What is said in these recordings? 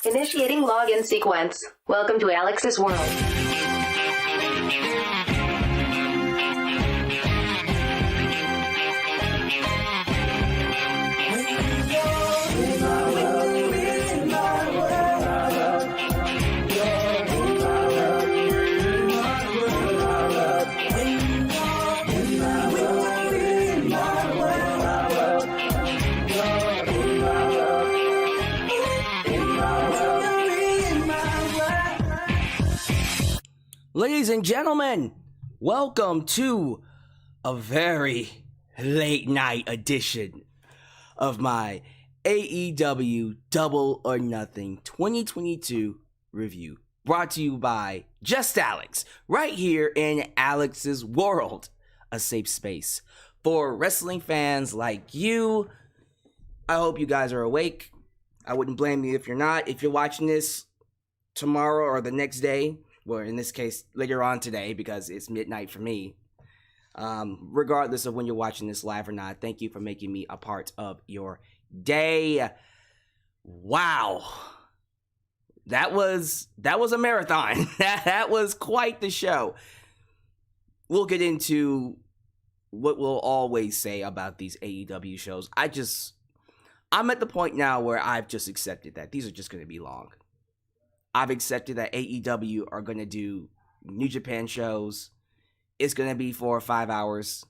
Initiating login sequence. Welcome to Alyx's world. Ladies and gentlemen, welcome to a very late night edition of my AEW Double or Nothing 2022 review, brought to you by Just Alyx, right here in Alyx's world, a safe space for wrestling fans like you. I hope you guys are awake. I wouldn't blame you if you're not. If you're watching this tomorrow or the next day, or in this case, later on today, because it's midnight for me. Regardless of when you're watching this live or not, thank you for making me a part of your day. Wow. That was a marathon. That was quite the show. We'll get into what we'll always say about these AEW shows. I'm at the point now where I've just accepted that these are just going to be long. I've accepted that AEW are going to do New Japan shows. It's going to be 4 or 5 hours.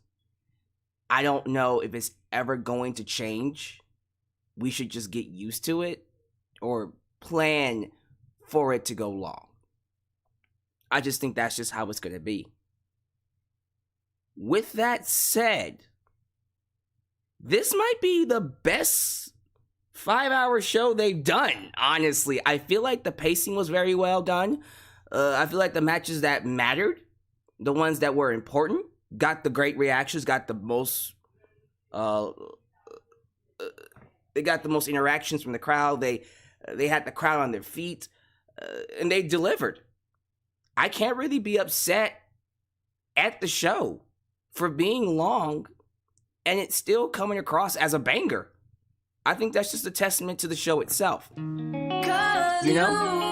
I don't know if it's ever going to change. We should just get used to it or plan for it to go long. I just think that's just how it's going to be. With that said, this might be the best 5-hour show they've done, honestly. I feel like the pacing was very well done. I feel like the matches that mattered, the ones that were important, got the great reactions, got the most they got the most interactions from the crowd. They had the crowd on their feet, and they delivered. I can't really be upset at the show for being long and it's still coming across as a banger. I think that's just a testament to the show itself. You know?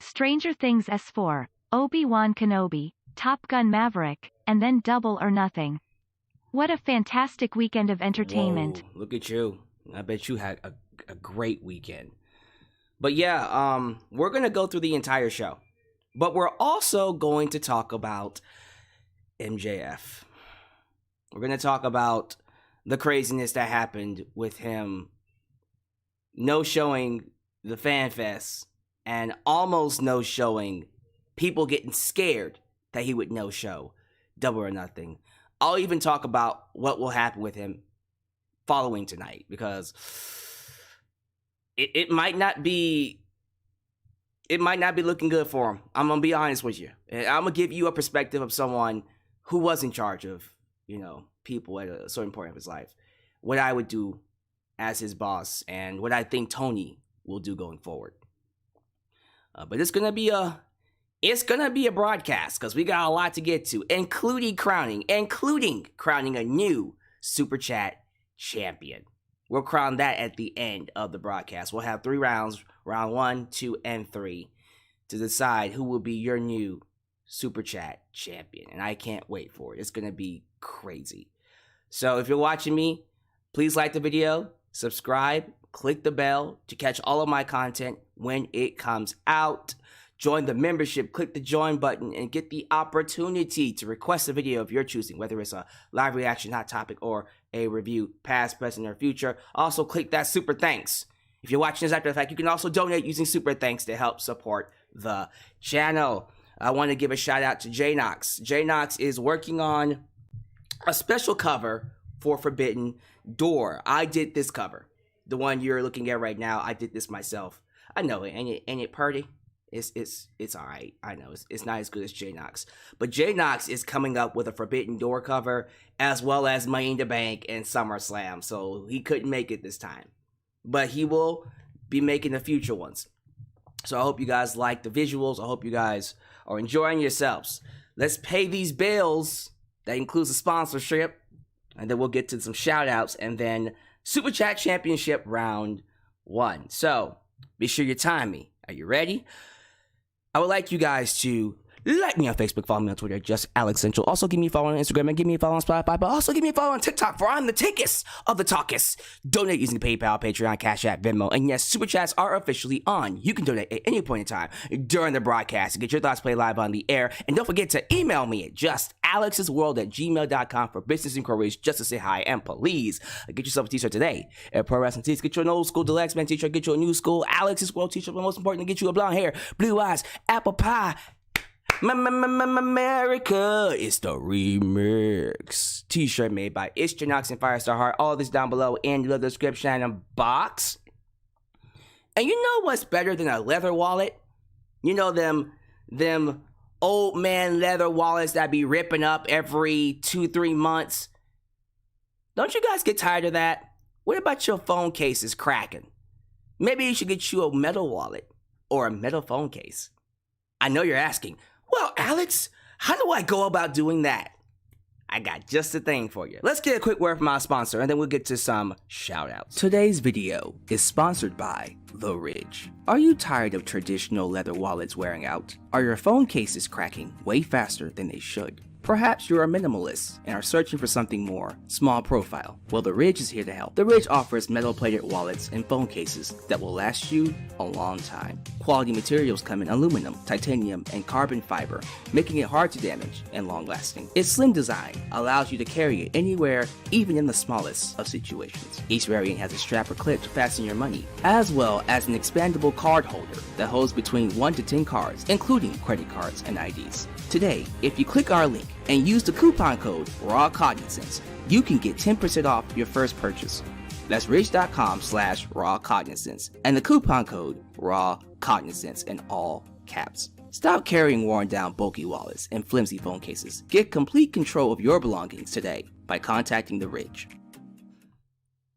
Stranger Things S4, Obi-Wan Kenobi, Top Gun Maverick, and then Double or Nothing. What a fantastic weekend of entertainment. Whoa, look at you. I bet you had a great weekend. But yeah, we're going to go through the entire show. But we're also going to talk about MJF. We're going to talk about the craziness that happened with him no-showing the Fan Fest and almost no-showing, people getting scared that he would no-show Double or Nothing. I'll even talk about what will happen with him following tonight, because it might not be looking good for him. I'm gonna be honest with you. I'm gonna give you a perspective of someone who was in charge of, people at a certain point of his life. What I would do as his boss and what I think Tony will do going forward. But it's gonna be a broadcast, because we got a lot to get to, including crowning a new Superchat champion. We'll crown that at the end of the broadcast. We'll have 3 rounds, round 1, 2, and 3, to decide who will be your new Superchat champion. And I can't wait for it. It's going to be crazy. So if you're watching me, please like the video, subscribe, click the bell to catch all of my content when it comes out. Join the membership, click the join button, and get the opportunity to request a video of your choosing, whether it's a live reaction, hot topic, or a review, past, present, or future. Also, click that super thanks. If you're watching this after the fact, you can also donate using super thanks to help support the channel. I want to give a shout out to J-Nox. J-Nox is working on a special cover for Forbidden Door. I did this cover. The one you're looking at right now, I did this myself. I know it, ain't it pretty? It's all right. I know it's not as good as J-Nox, but J-Nox is coming up with a Forbidden Door cover as well as Money in the Bank and SummerSlam. So he couldn't make it this time, but he will be making the future ones. So I hope you guys like the visuals. I hope you guys are enjoying yourselves. Let's pay these bills. That includes a sponsorship. And then we'll get to some shout outs. And then Super Chat Championship Round 1. So be sure you time me. Are you ready? I would like you guys to like me on Facebook, follow me on Twitter, just Alyx Central. Also, give me a follow on Instagram and give me a follow on Spotify, but also give me a follow on TikTok, for I'm the tickest of the talkest. Donate using PayPal, Patreon, Cash App, Venmo, and yes, Super Chats are officially on. You can donate at any point in time during the broadcast and get your thoughts played live on the air. And don't forget to email me at justalyxsworld@gmail.com for business inquiries, just to say hi, and please get yourself a t-shirt today at Pro Wrestling Tees. Get you an old school Deluxe Man t-shirt, get you a new school Alyx's World t-shirt, but most importantly, get you a blonde hair, blue eyes, apple pie, America, it's the remix t-shirt made by Ishtranox and Firestar Heart. All this down below in the description and box. And you know what's better than a leather wallet? You know them old man leather wallets that be ripping up every 2-3 months. Don't you guys get tired of that? What about your phone cases cracking? Maybe you should get you a metal wallet or a metal phone case. I know you're asking, well, Alyx, how do I go about doing that? I got just the thing for you. Let's get a quick word from our sponsor, and then we'll get to some shout-outs. Today's video is sponsored by The Ridge. Are you tired of traditional leather wallets wearing out? Are your phone cases cracking way faster than they should? Perhaps you're a minimalist and are searching for something more small profile. Well, The Ridge is here to help. The Ridge offers metal-plated wallets and phone cases that will last you a long time. Quality materials come in aluminum, titanium, and carbon fiber, making it hard to damage and long-lasting. Its slim design allows you to carry it anywhere, even in the smallest of situations. Each variant has a strap or clip to fasten your money, as well as an expandable card holder that holds between 1 to 10 cards, including credit cards and IDs. Today, if you click our link and use the coupon code RAWCognizance, you can get 10% off your first purchase. That's ridge.com/rawcognizance and the coupon code RAWCognizance in all caps. Stop carrying worn down bulky wallets and flimsy phone cases. Get complete control of your belongings today by contacting The Ridge.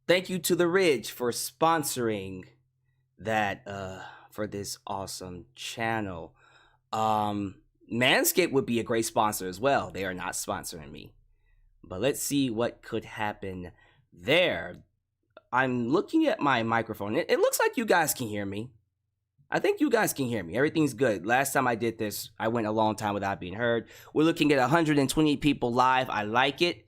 Thank you to The Ridge for sponsoring that for this awesome channel. Manscaped would be a great sponsor as well. They are not sponsoring me. But let's see what could happen there. I'm looking at my microphone. It looks like you guys can hear me. I think you guys can hear me. Everything's good. Last time I did this, I went a long time without being heard. We're looking at 120 people live. I like it.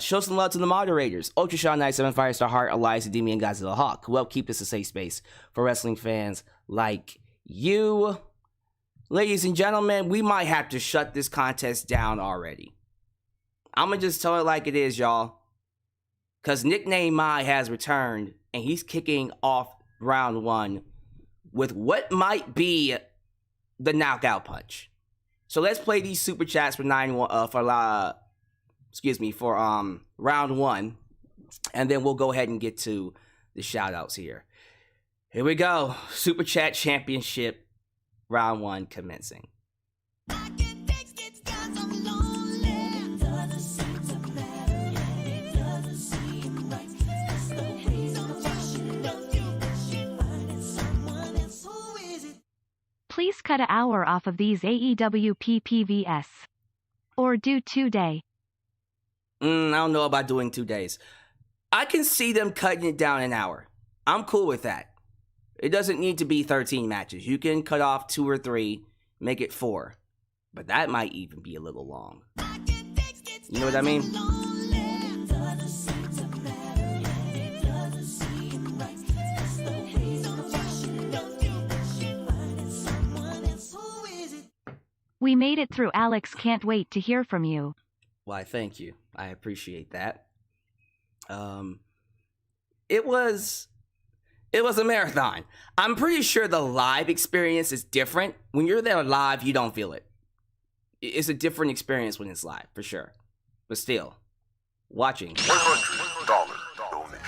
Show some love to the moderators. Ultra Shaw 97, Firestar Heart, Elias, Demi, and Godzilla Hawk, who help keep this a safe space for wrestling fans like you. Ladies and gentlemen, we might have to shut this contest down already. I'm going to just tell it like it is, y'all. Because Nickname Mai has returned, and he's kicking off round 1 with what might be the knockout punch. So let's play these super chats for round 1, and then we'll go ahead and get to the shout outs here. Here we go. Super Chat Championship round 1 commencing. Please cut an hour off of these AEW PPVS. Or do 2 day. I don't know about doing 2 days. I can see them cutting it down an hour. I'm cool with that. It doesn't need to be 13 matches. You can cut off 2 or 3, make it 4. But that might even be a little long. You know what I mean? We made it through, Alyx. Can't wait to hear from you. Why, thank you. I appreciate that. It was a marathon. I'm pretty sure the live experience is different. When you're there live, you don't feel it. It's a different experience when it's live, for sure. But still, watching. $100 donation.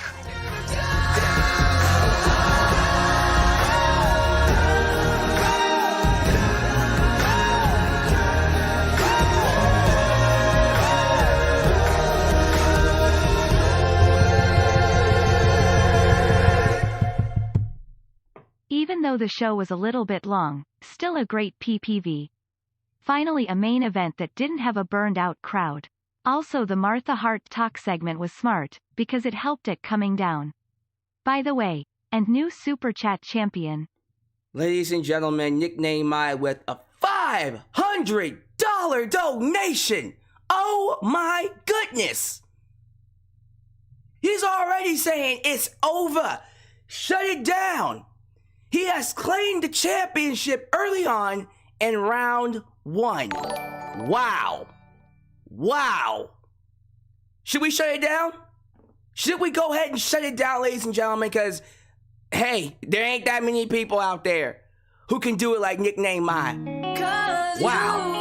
Even though the show was a little bit long, still a great PPV. Finally a main event that didn't have a burned out crowd. Also the Martha Hart talk segment was smart, because it helped it coming down. By the way, and new Super Chat champion. Ladies and gentlemen, nickname my with a $500 donation. Oh my goodness. He's already saying it's over. Shut it down. He has claimed the championship early on in round 1. Wow. Wow. Should we shut it down? Should we go ahead and shut it down, ladies and gentlemen? Because, hey, there ain't that many people out there who can do it like Nickname My. Wow.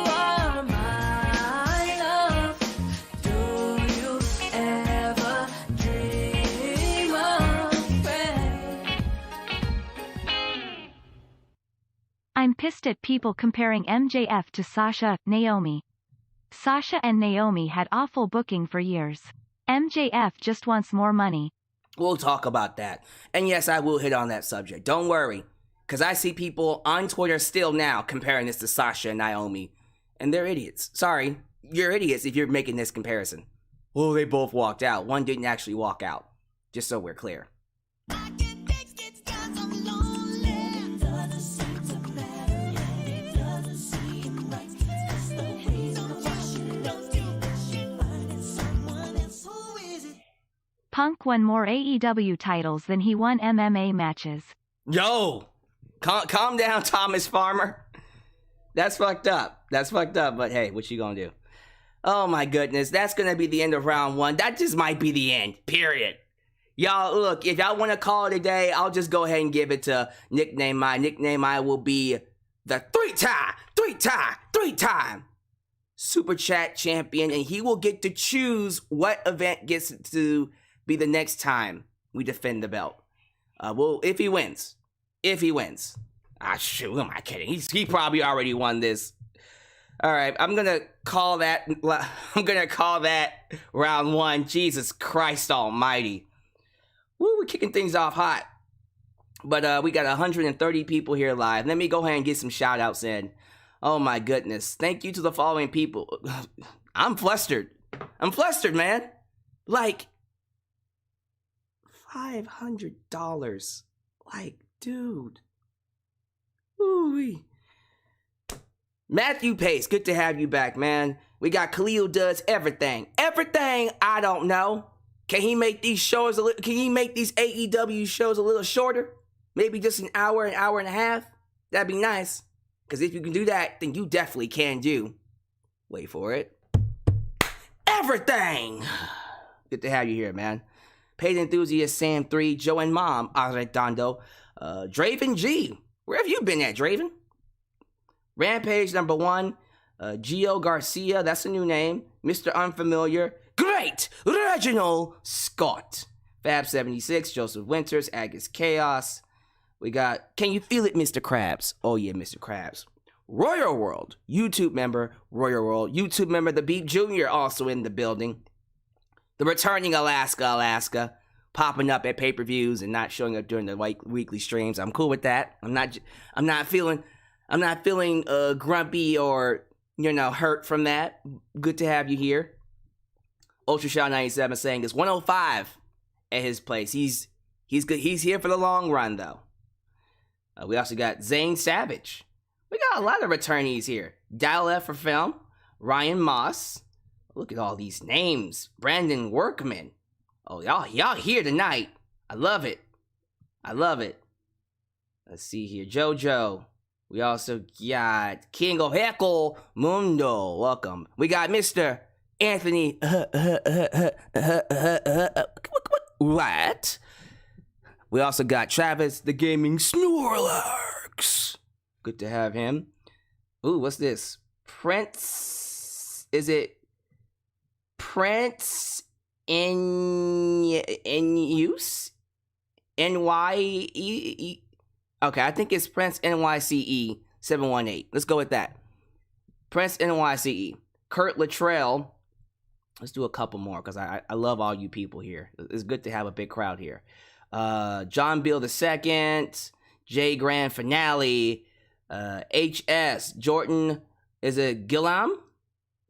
I'm pissed at people comparing MJF to Sasha, Naomi. Sasha and Naomi had awful booking for years. MJF just wants more money. We'll talk about that. And yes, I will hit on that subject. Don't worry. Because I see people on Twitter still now comparing this to Sasha and Naomi. And they're idiots. Sorry, you're idiots if you're making this comparison. Well, they both walked out. One didn't actually walk out. Just so we're clear. Punk won more AEW titles than he won MMA matches. Yo! Calm down, Thomas Farmer. That's fucked up. But hey, what you gonna do? Oh my goodness, that's gonna be the end of round 1. That just might be the end, period. Y'all, look, if y'all want to call it a day, I'll just go ahead and give it to Nickname My. Nickname My will be the three-time Super Chat champion, and he will get to choose what event gets to be the next time we defend the belt. Well, if he wins. Shoot, who am I kidding? He probably already won this. All right, I'm gonna call that round 1. Jesus Christ Almighty. Woo, we're kicking things off hot. But we got 130 people here live. Let me go ahead and get some shout outs in. Oh my goodness. Thank you to the following people. I'm flustered, man. Like, $500. Like, dude. Ooh-wee. Matthew Pace, good to have you back, man. We got Khalil does everything. Everything I don't know. Can he make these shows can he make these AEW shows a little shorter? Maybe just an hour and a half? That'd be nice. Because if you can do that, then you definitely can do. Wait for it. Everything! Good to have you here, man. Paid Enthusiast Sam 3, Joe and Mom, Arredondo, Draven G. Where have you been at, Draven? Rampage number 1, Gio Garcia, that's a new name. Mr. Unfamiliar, Great Reginald Scott. Fab 76, Joseph Winters, Agus Chaos. We got Can You Feel It, Mr. Krabs? Oh yeah, Mr. Krabs. Royal World, YouTube member, Royal World. YouTube member, The Beep Jr. also in the building. The returning Alaska, popping up at pay-per-views and not showing up during the weekly streams. I'm cool with that. I'm not feeling grumpy or, hurt from that. Good to have you here. Ultra Shaw 97 saying it's 105 at his place. He's good. He's here for the long run though. We also got Zane Savage. We got a lot of returnees here. Dial F for Film, Ryan Moss. Look at all these names. Brandon Workman. Oh, y'all here tonight. I love it. Let's see here. JoJo. We also got King of Heckle Mundo. Welcome. We got Mr. Anthony. What? We also got Travis, the Gaming Snorlax. Good to have him. Ooh, what's this? Prince. Is it Prince in use? NYE? Okay, I think it's Prince NYCE 718. Let's go with that. Prince NYCE. Kurt Luttrell. Let's do a couple more because I love all you people here. It's good to have a big crowd here. John Beal II. J Grand Finale, HS, Jordan, is it Gillam?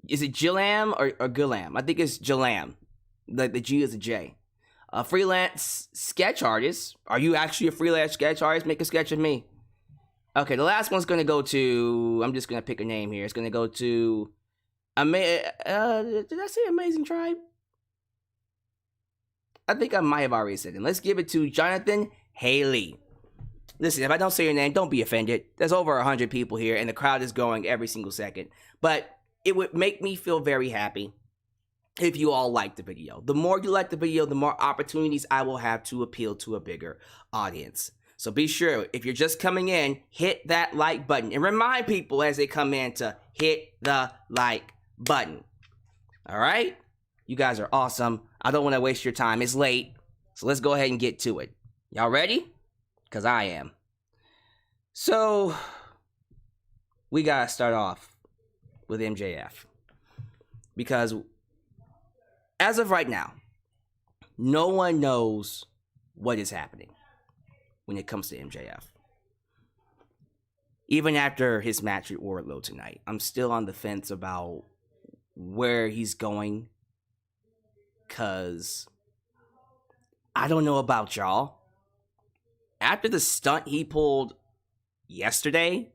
Is it Gillam or Gillam? I think it's Gillam. Like the G is a J. A freelance sketch artist. Are you actually a freelance sketch artist? Make a sketch of me. Okay, the last one's going to go to... I'm just going to pick a name here. It's going to go to... did I say Amazing Tribe? I think I might have already said it. Let's give it to Jonathan Haley. Listen, if I don't say your name, don't be offended. There's over 100 people here, and the crowd is growing every single second. But it would make me feel very happy if you all like the video. The more you like the video, the more opportunities I will have to appeal to a bigger audience. So be sure, if you're just coming in, hit that like button. And remind people as they come in to hit the like button. All right? You guys are awesome. I don't want to waste your time. It's late. So let's go ahead and get to it. Y'all ready? Because I am. So, we got to start off with MJF. Because, as of right now, no one knows what is happening when it comes to MJF. Even after his match with Wardlow tonight, I'm still on the fence about where he's going. Because I don't know about y'all. After the stunt he pulled yesterday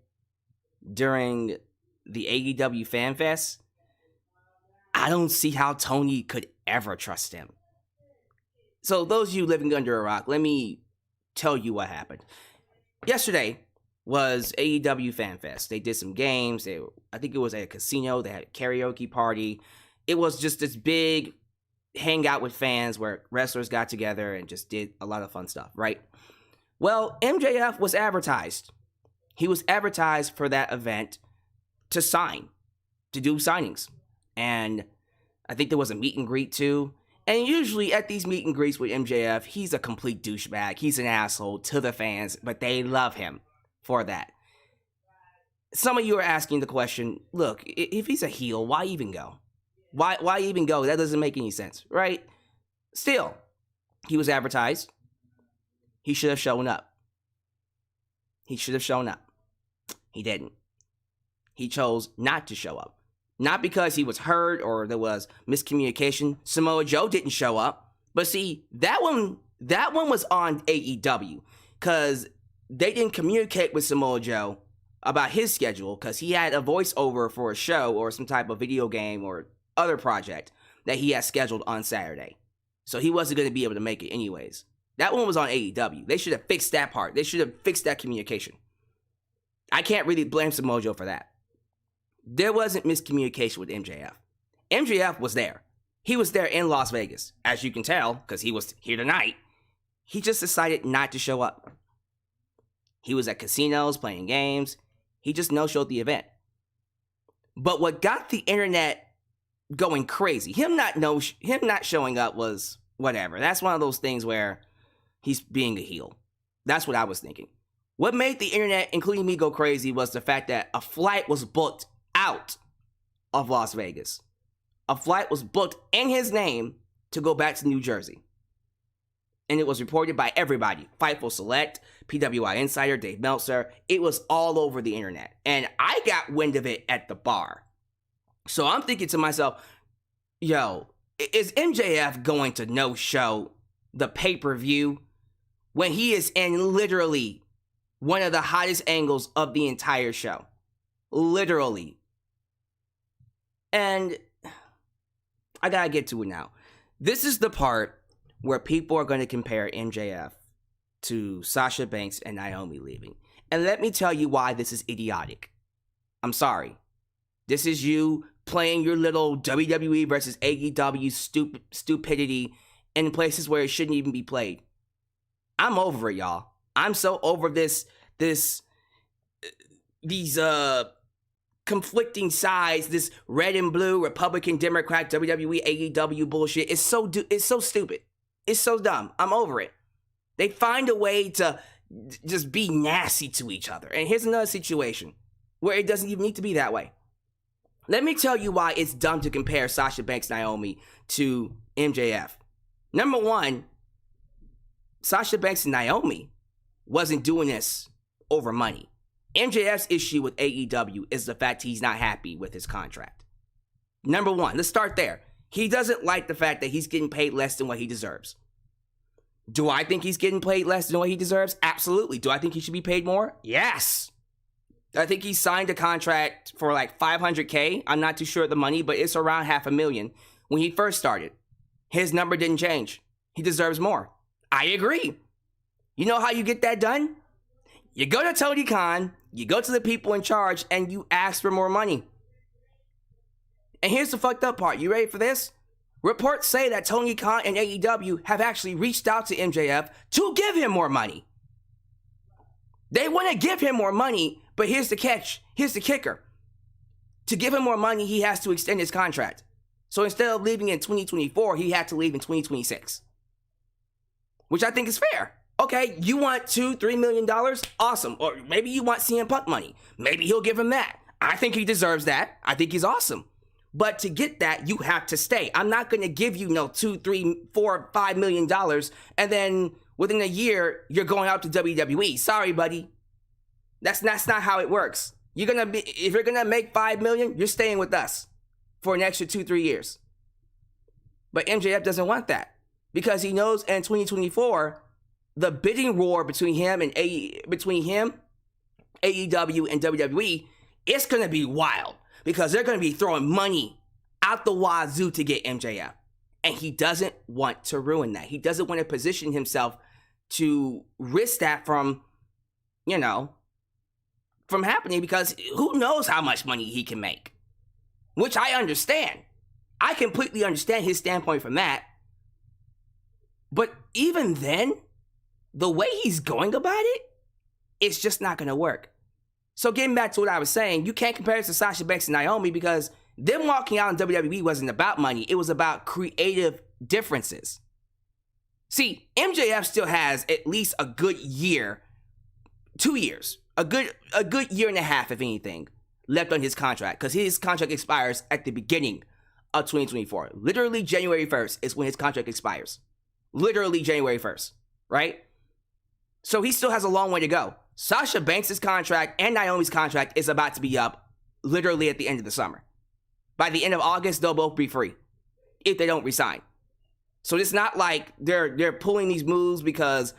during the AEW Fan Fest, I don't see how Tony could ever trust him. So those of you living under a rock, let me tell you what happened. Yesterday was AEW Fan Fest. They did some games. I think it was at a casino. They had a karaoke party. It was just this big hangout with fans where wrestlers got together and just did a lot of fun stuff, right? Well, MJF was advertised. He was advertised for that event to do signings. And I think there was a meet and greet too. And usually at these meet and greets with MJF, he's a complete douchebag. He's an asshole to the fans, but they love him for that. Some of you are asking the question, look, if he's a heel, why even go? Why even go? That doesn't make any sense, right? Still, he was advertised. He should have shown up. He should have shown up. He didn't. He chose not to show up. Not because he was hurt or there was miscommunication. Samoa Joe didn't show up. But see, that one was on AEW. Because they didn't communicate with Samoa Joe about his schedule. Because he had a voiceover for a show or some type of video game or other project that he had scheduled on Saturday. So he wasn't going to be able to make it anyways. That one was on AEW. They should have fixed that part. They should have fixed that communication. I can't really blame Samoa Joe for that. There wasn't miscommunication with MJF. MJF was there. He was there in Las Vegas. As you can tell, because he was here tonight. He just decided not to show up. He was at casinos playing games. He just no-showed the event. But what got the internet going crazy, him not showing up was whatever. That's one of those things where he's being a heel. That's what I was thinking. What made the internet, including me, go crazy was the fact that a flight was booked out of Las Vegas. A flight was booked in his name to go back to New Jersey. And it was reported by everybody. Fightful Select, PWI Insider, Dave Meltzer. It was all over the internet. And I got wind of it at the bar. So I'm thinking to myself, yo, is MJF going to no-show the pay-per-view when he is in literally one of the hottest angles of the entire show? Literally. And I gotta get to it now. This is the part where people are going to compare MJF to Sasha Banks and Naomi leaving. And let me tell you why this is idiotic. I'm sorry. This is you playing your little WWE versus AEW stupidity in places where it shouldn't even be played. I'm over it, y'all. I'm so over these conflicting sides, this red and blue, Republican, Democrat, WWE, AEW bullshit. It's so stupid. It's so dumb. I'm over it. They find a way to just be nasty to each other. And here's another situation where it doesn't even need to be that way. Let me tell you why it's dumb to compare Sasha Banks Naomi to MJF. Number one, Sasha Banks and Naomi wasn't doing this over money. MJF's issue with AEW is the fact he's not happy with his contract. Number one, let's start there. He doesn't like the fact that he's getting paid less than what he deserves. Do I think he's getting paid less than what he deserves? Absolutely. Do I think he should be paid more? Yes. I think he signed a contract for like $500K. I'm not too sure of the money, but it's around $500,000 when he first started. His number didn't change. He deserves more. I agree. You know how you get that done? You go to Tony Khan, you go to the people in charge, and you ask for more money. And here's the fucked up part. You ready for this? Reports say that Tony Khan and AEW have actually reached out to MJF to give him more money. They want to give him more money, but here's the catch. Here's the kicker. To give him more money, he has to extend his contract. So instead of leaving in 2024, he had to leave in 2026. Which I think is fair. Okay, you want $2-3 million? Awesome. Or maybe you want CM Punk money. Maybe he'll give him that. I think he deserves that. I think he's awesome. But to get that, you have to stay. I'm not going to give you no $2, $3, $4, $5 million, and then within a year you're going out to WWE. Sorry, buddy. That's not how it works. If you're gonna make $5 million, you're staying with us for an extra 2-3 years. But MJF doesn't want that because he knows in 2024 the bidding war between him, AEW, and WWE, it's gonna be wild. Because they're going to be throwing money out the wazoo to get MJF. And he doesn't want to ruin that. He doesn't want to position himself to risk that from happening, because who knows how much money he can make. Which I understand. I completely understand his standpoint from that. But even then, the way he's going about it, it's just not going to work. So getting back to what I was saying, you can't compare it to Sasha Banks and Naomi because them walking out in WWE wasn't about money. It was about creative differences. See, MJF still has at least a good year, 2 years, a good year and a half, if anything, left on his contract because his contract expires at the beginning of 2024. Literally January 1st is when his contract expires. Literally January 1st, right? So he still has a long way to go. Sasha Banks' contract and Naomi's contract is about to be up literally at the end of the summer. By the end of August, they'll both be free if they don't resign. So it's not like they're pulling these moves because,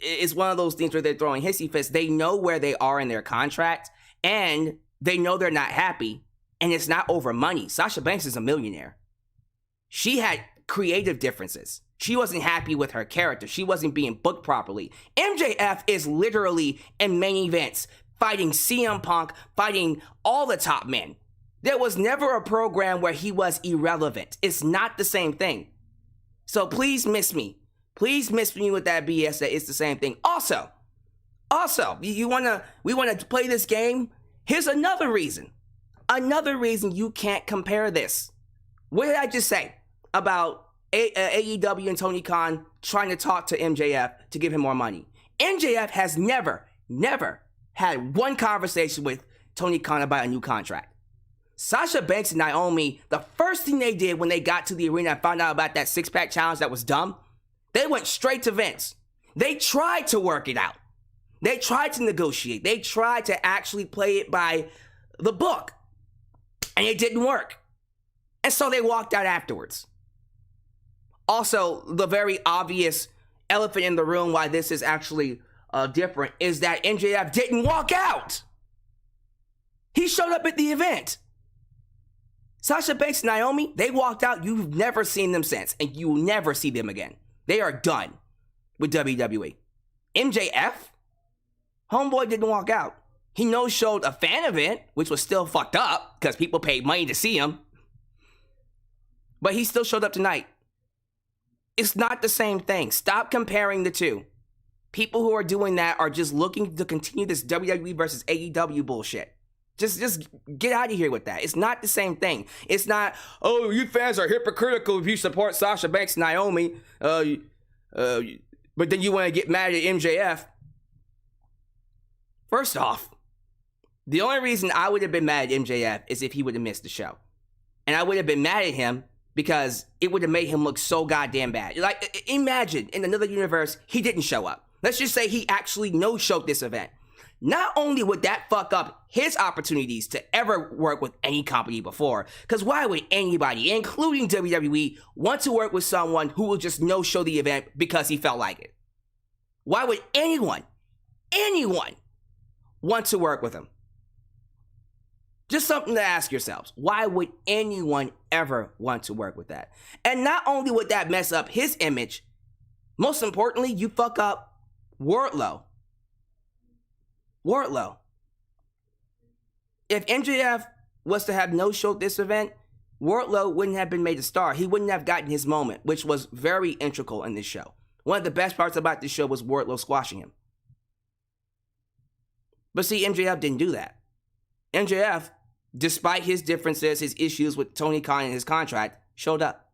it's one of those things where they're throwing hissy fits. They know where they are in their contract and they know they're not happy, and it's not over money. Sasha Banks is a millionaire. She had creative differences. She wasn't happy with her character. She wasn't being booked properly. MJF is literally in main events, fighting CM Punk, fighting all the top men. There was never a program where he was irrelevant. It's not the same thing. So please miss me. Please miss me with that BS that it's the same thing. Also, we want to play this game? Here's another reason. Another reason you can't compare this. What did I just say about AEW and Tony Khan trying to talk to MJF to give him more money? MJF has never had one conversation with Tony Khan about a new contract. Sasha Banks and Naomi, the first thing they did when they got to the arena and found out about that six-pack challenge that was dumb, they went straight to Vince. They tried to work it out. They tried to negotiate. They tried to actually play it by the book. And it didn't work. And so they walked out afterwards. Also, the very obvious elephant in the room why this is actually different is that MJF didn't walk out. He showed up at the event. Sasha Banks and Naomi, they walked out. You've never seen them since, and you will never see them again. They are done with WWE. MJF, homeboy didn't walk out. He no-showed a fan event, which was still fucked up because people paid money to see him. But he still showed up tonight. It's not the same thing. Stop comparing the two. People who are doing that are just looking to continue this WWE versus AEW bullshit. Just get out of here with that. It's not the same thing. It's not, oh, you fans are hypocritical if you support Sasha Banks and Naomi, but then you want to get mad at MJF. First off, the only reason I would have been mad at MJF is if he would have missed the show. And I would have been mad at him because it would have made him look so goddamn bad. Like, imagine in another universe, he didn't show up. let's just say he actually no-showed this event. Not only would that fuck up his opportunities to ever work with any company before, because why would anybody, including WWE, want to work with someone who will just no-show the event because he felt like it? Why would anyone want to work with him? Just something to ask yourselves. Why would anyone ever want to work with that? And not only would that mess up his image, most importantly, you fuck up Wardlow. If MJF was to have no-showed this event, Wardlow wouldn't have been made a star. He wouldn't have gotten his moment, which was very integral in this show. One of the best parts about this show was Wardlow squashing him. But see, MJF didn't do that. MJF, despite his differences, his issues with Tony Khan and his contract, showed up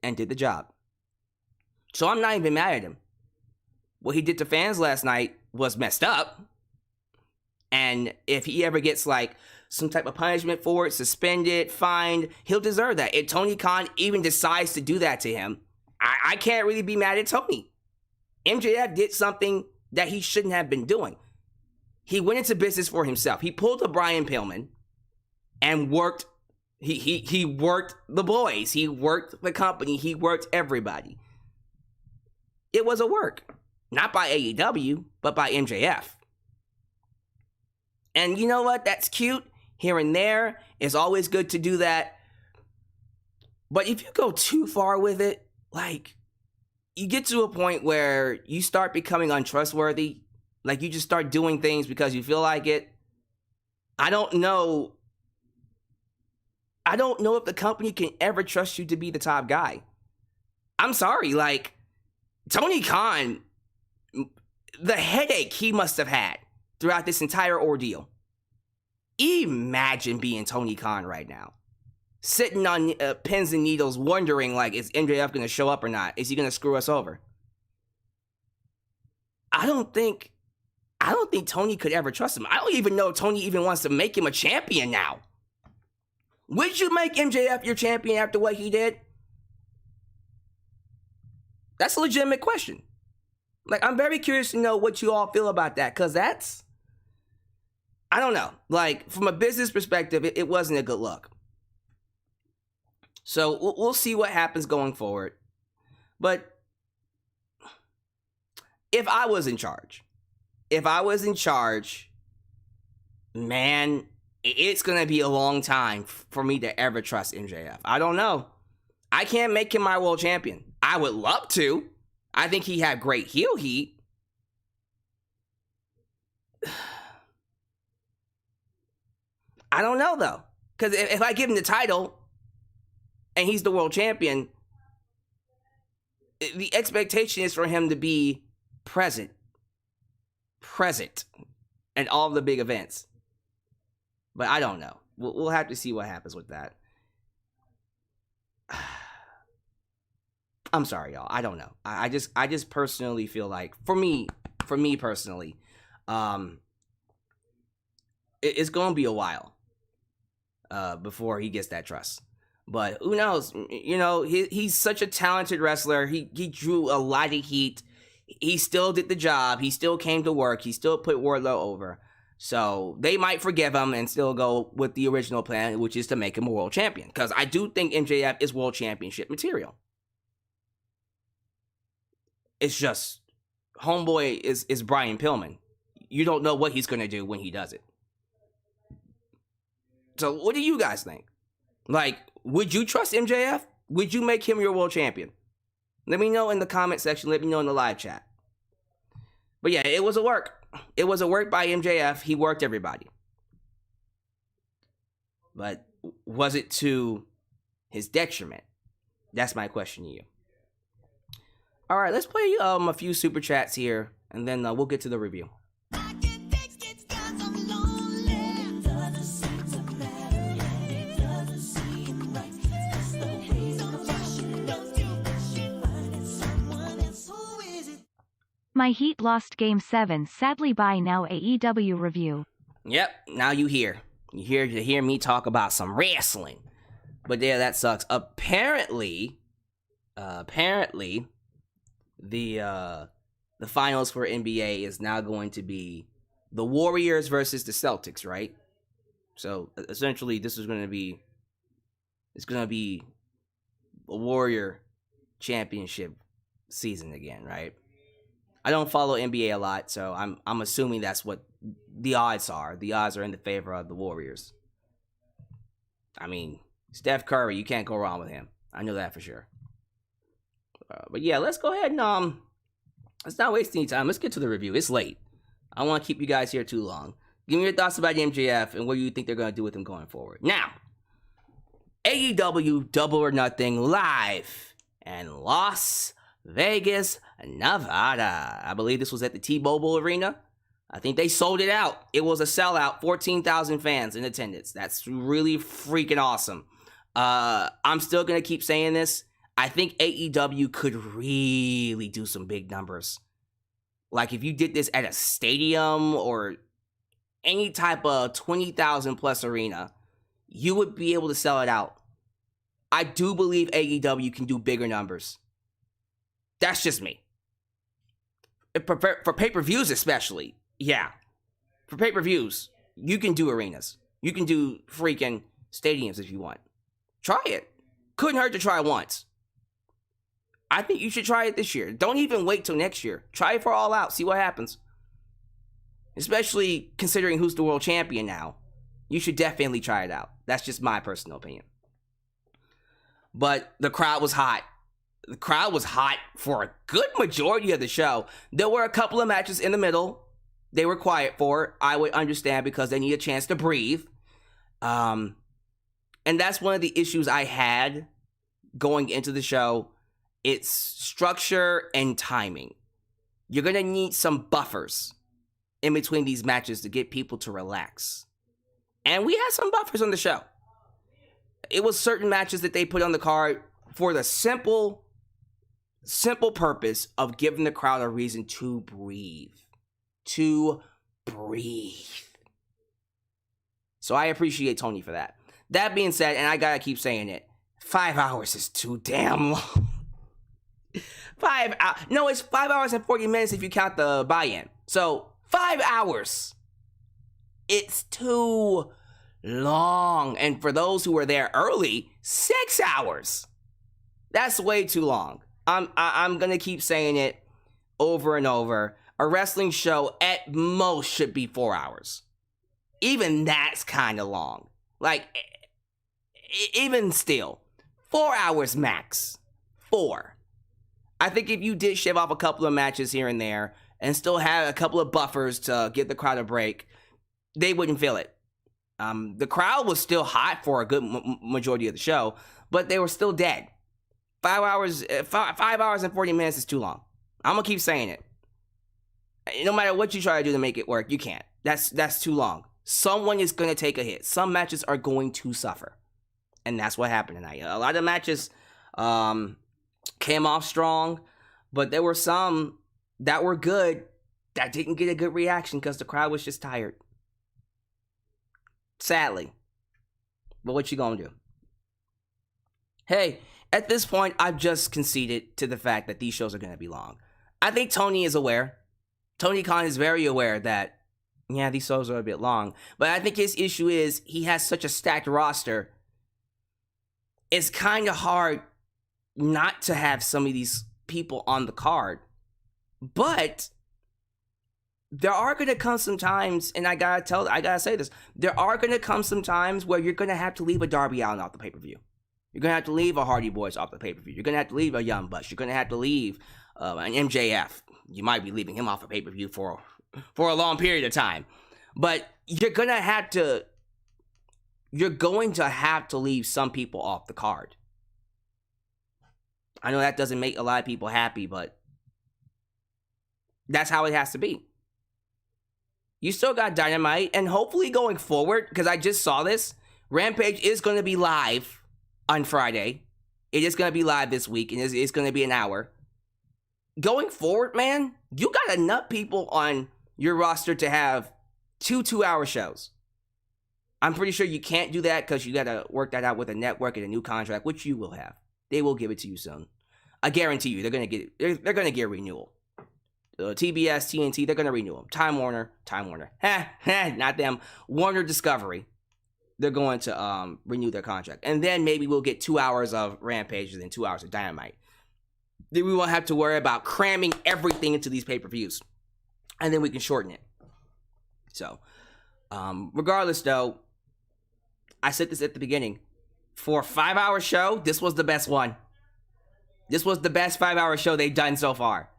and did the job. So I'm not even mad at him. What he did to fans last night was messed up. And if he ever gets like some type of punishment for it, suspended, fined, he'll deserve that. If Tony Khan even decides to do that to him, I can't really be mad at Tony. MJF did something that he shouldn't have been doing. He went into business for himself. He pulled a Brian Pillman and worked. He worked the boys. He worked the company. He worked everybody. It was a work. Not by AEW, but by MJF. And you know what? That's cute here and there. It's always good to do that. But if you go too far with it, like, you get to a point where you start becoming untrustworthy. Like, you just start doing things because you feel like it. I don't know if the company can ever trust you to be the top guy. I'm sorry, like, Tony Khan, the headache he must have had throughout this entire ordeal. Imagine being Tony Khan right now. Sitting on pins and needles wondering, like, is MJF going to show up or not? Is he going to screw us over? I don't think Tony could ever trust him. I don't even know if Tony even wants to make him a champion now. Would you make MJF your champion after what he did? That's a legitimate question. Like, I'm very curious to know what you all feel about that, because that's, I don't know. Like, from a business perspective, it wasn't a good look. So, we'll see what happens going forward. But, if I was in charge, man, it's going to be a long time for me to ever trust MJF. I don't know. I can't make him my world champion. I would love to. I think he had great heel heat. I don't know, though. Because if I give him the title and he's the world champion, the expectation is for him to be present at all of the big events. But I don't know. We'll have to see what happens with that. I'm sorry, y'all. I don't know. I just personally feel like, for me personally, it's gonna be a while before he gets that trust. But who knows? You know, he's such a talented wrestler. He drew a lot of heat. He still did the job. He still came to work. He still put Wardlow over. So they might forgive him and still go with the original plan, which is to make him a world champion. Because I do think MJF is world championship material. It's just, homeboy is Brian Pillman. You don't know what he's going to do when he does it. So what do you guys think? Like, would you trust MJF? Would you make him your world champion? Let me know in the comment section. Let me know in the live chat. But yeah, it was a work. It was a work by MJF. He worked everybody. But was it to his detriment? That's my question to you. All right, let's play a few super chats here, and then we'll get to the review. My Heat lost Game 7 sadly by now AEW review. Yep, now you hear. You here to hear me talk about some wrestling. But yeah, that sucks. Apparently, the the finals for NBA is now going to be the Warriors versus the Celtics, right? So essentially, it's going to be a Warrior championship season again, right? I don't follow NBA a lot, so I'm assuming that's what the odds are. The odds are in the favor of the Warriors. I mean, Steph Curry, you can't go wrong with him. I know that for sure. But yeah, let's go ahead and let's not waste any time. Let's get to the review. It's late. I don't want to keep you guys here too long. Give me your thoughts about MJF and what you think they're going to do with him going forward. Now, AEW Double or Nothing live in Las Vegas, Nevada. I believe this was at the T-Mobile Arena. I think they sold it out. It was a sellout. 14,000 fans in attendance. That's really freaking awesome. I'm still going to keep saying this. I think AEW could really do some big numbers. Like if you did this at a stadium or any type of 20,000 plus arena, you would be able to sell it out. I do believe AEW can do bigger numbers. That's just me. For pay-per-views especially. Yeah. For pay-per-views, you can do arenas. You can do freaking stadiums if you want. Try it. Couldn't hurt to try once. I think you should try it this year. Don't even wait till next year. Try it for All Out. See what happens. Especially considering who's the world champion now. You should definitely try it out. That's just my personal opinion. But the crowd was hot. The crowd was hot for a good majority of the show. There were a couple of matches in the middle they were quiet for. I would understand because they need a chance to breathe. And that's one of the issues I had going into the show. It's structure and timing. You're going to need some buffers in between these matches to get people to relax. And we had some buffers on the show. It was certain matches that they put on the card for the simple purpose of giving the crowd a reason to breathe. To breathe. So I appreciate Tony for that. That being said, and I gotta keep saying it, 5 hours is too damn long. 5 hours. No, it's 5 hours and 40 minutes if you count the buy-in. So 5 hours. It's too long. And for those who were there early, 6 hours. That's way too long. I'm gonna keep saying it over and over. A wrestling show at most should be 4 hours. Even that's kind of long. Like, even still, 4 hours max. 4. I think if you did shave off a couple of matches here and there and still have a couple of buffers to give the crowd a break, they wouldn't feel it. The crowd was still hot for a good majority of the show, but they were still dead. 5 hours, 5 hours and 40 minutes is too long. I'm gonna keep saying it. No matter what you try to do to make it work, you can't. That's too long. Someone is gonna take a hit. Some matches are going to suffer, and that's what happened tonight. A lot of matches came off strong, but there were some that were good that didn't get a good reaction because the crowd was just tired. Sadly. But what you gonna do? Hey, at this point, I've just conceded to the fact that these shows are gonna be long. I think Tony is aware. Tony Khan is very aware that, yeah, these shows are a bit long. But I think his issue is he has such a stacked roster. It's kind of hard not to have some of these people on the card. But there are going to come some times, and I gotta say this, there are going to come some times where you're going to have to leave a Darby Allin off the pay-per-view. You're going to have to leave a Hardy Boys off the pay-per-view. You're going to have to leave a Young Bucks. You're going to have to leave an MJF. You might be leaving him off a pay-per-view for a long period of time. But you're going to have to leave some people off the card. I know that doesn't make a lot of people happy, but that's how it has to be. You still got Dynamite, and hopefully going forward, because I just saw this, Rampage is going to be live on Friday. It is going to be live this week, and it's going to be an hour. Going forward, man, you got enough people on your roster to have 2 2-hour shows. I'm pretty sure you can't do that because you got to work that out with a network and a new contract, which you will have. They will give it to you soon. I guarantee you, they're going to get renewal. TBS, TNT, they're going to renew them. Time Warner, not them. Warner Discovery, they're going to renew their contract. And then maybe we'll get 2 hours of Rampage and then 2 hours of Dynamite. Then we won't have to worry about cramming everything into these pay-per-views. And then we can shorten it. So, regardless though, I said this at the beginning. For a 5-hour show, this was the best one. This was the best 5-hour show they've done so far.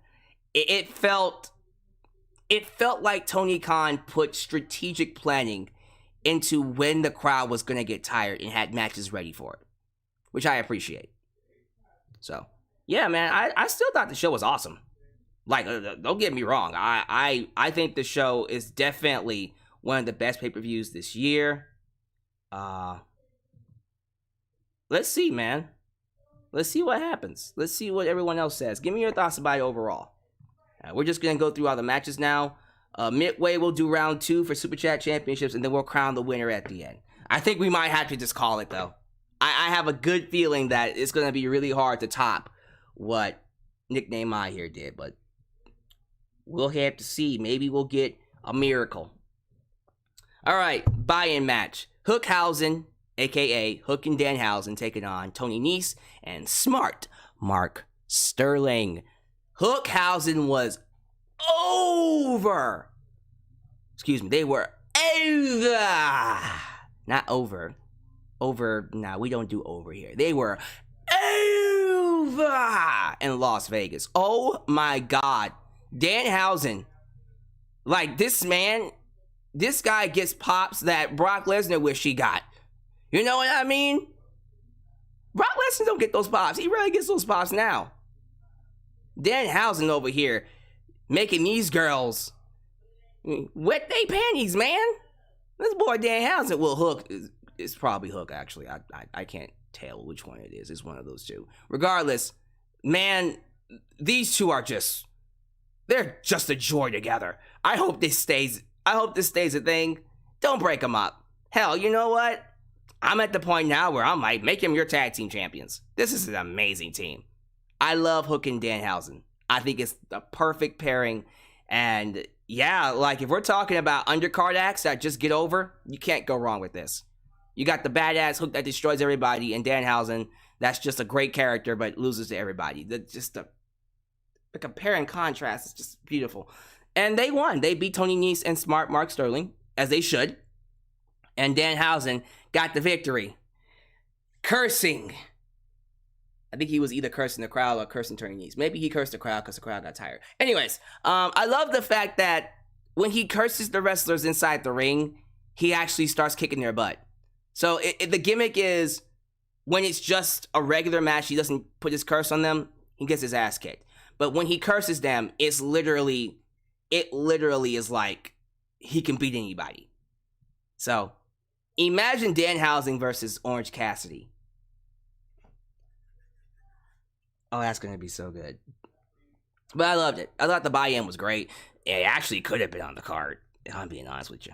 It felt like Tony Khan put strategic planning into when the crowd was going to get tired and had matches ready for it, which I appreciate. So, yeah, man, I still thought the show was awesome. Like, don't get me wrong. I think the show is definitely one of the best pay-per-views this year. Let's see, man. Let's see what happens. Let's see what everyone else says. Give me your thoughts about it overall. We're just going to go through all the matches now. Midway, we'll do round 2 for Super Chat Championships, and then we'll crown the winner at the end. I think we might have to just call it, though. I have a good feeling that it's going to be really hard to top what Nickname I here did, but we'll have to see. Maybe we'll get a miracle. All right, buy-in match. Hookhausen, a.k.a. Hook and Danhausen, taking on Tony Nese and Smart Mark Sterling. Hookhausen was over. Excuse me, they were over. Not over. Over, nah, we don't do over here. They were over in Las Vegas. Oh my God. Danhausen. Like, this man, this guy gets pops that Brock Lesnar wish he got. You know what I mean? Brock Lesnar don't get those pops. He really gets those pops now. Danhausen over here making these girls wet they panties, man. This boy Danhausen, well, Hook it's probably Hook, actually. I can't tell which one it is. It's one of those two. Regardless, man, these two are just, they're just a joy together. I hope this stays a thing. Don't break them up. Hell, you know what? I'm at the point now where I'm like, make them your tag team champions. This is an amazing team. I love Hook and Danhausen. I think it's the perfect pairing. And yeah, like, if we're talking about undercard acts that just get over, you can't go wrong with this. You got the badass Hook that destroys everybody, and Danhausen that's just a great character but loses to everybody. The compare and contrast is just beautiful. And they won. They beat Tony Nese and Smart Mark Sterling, as they should. And Danhausen got the victory. Cursing. I think he was either cursing the crowd or cursing Tony Nese. Maybe he cursed the crowd because the crowd got tired. Anyways, I love the fact that when he curses the wrestlers inside the ring, he actually starts kicking their butt. So the gimmick is, when it's just a regular match, he doesn't put his curse on them, he gets his ass kicked. But when he curses them, it literally is like he can beat anybody. So imagine Danhausen versus Orange Cassidy. Oh, that's going to be so good. But I loved it. I thought the buy-in was great. It actually could have been on the card, if I'm being honest with you.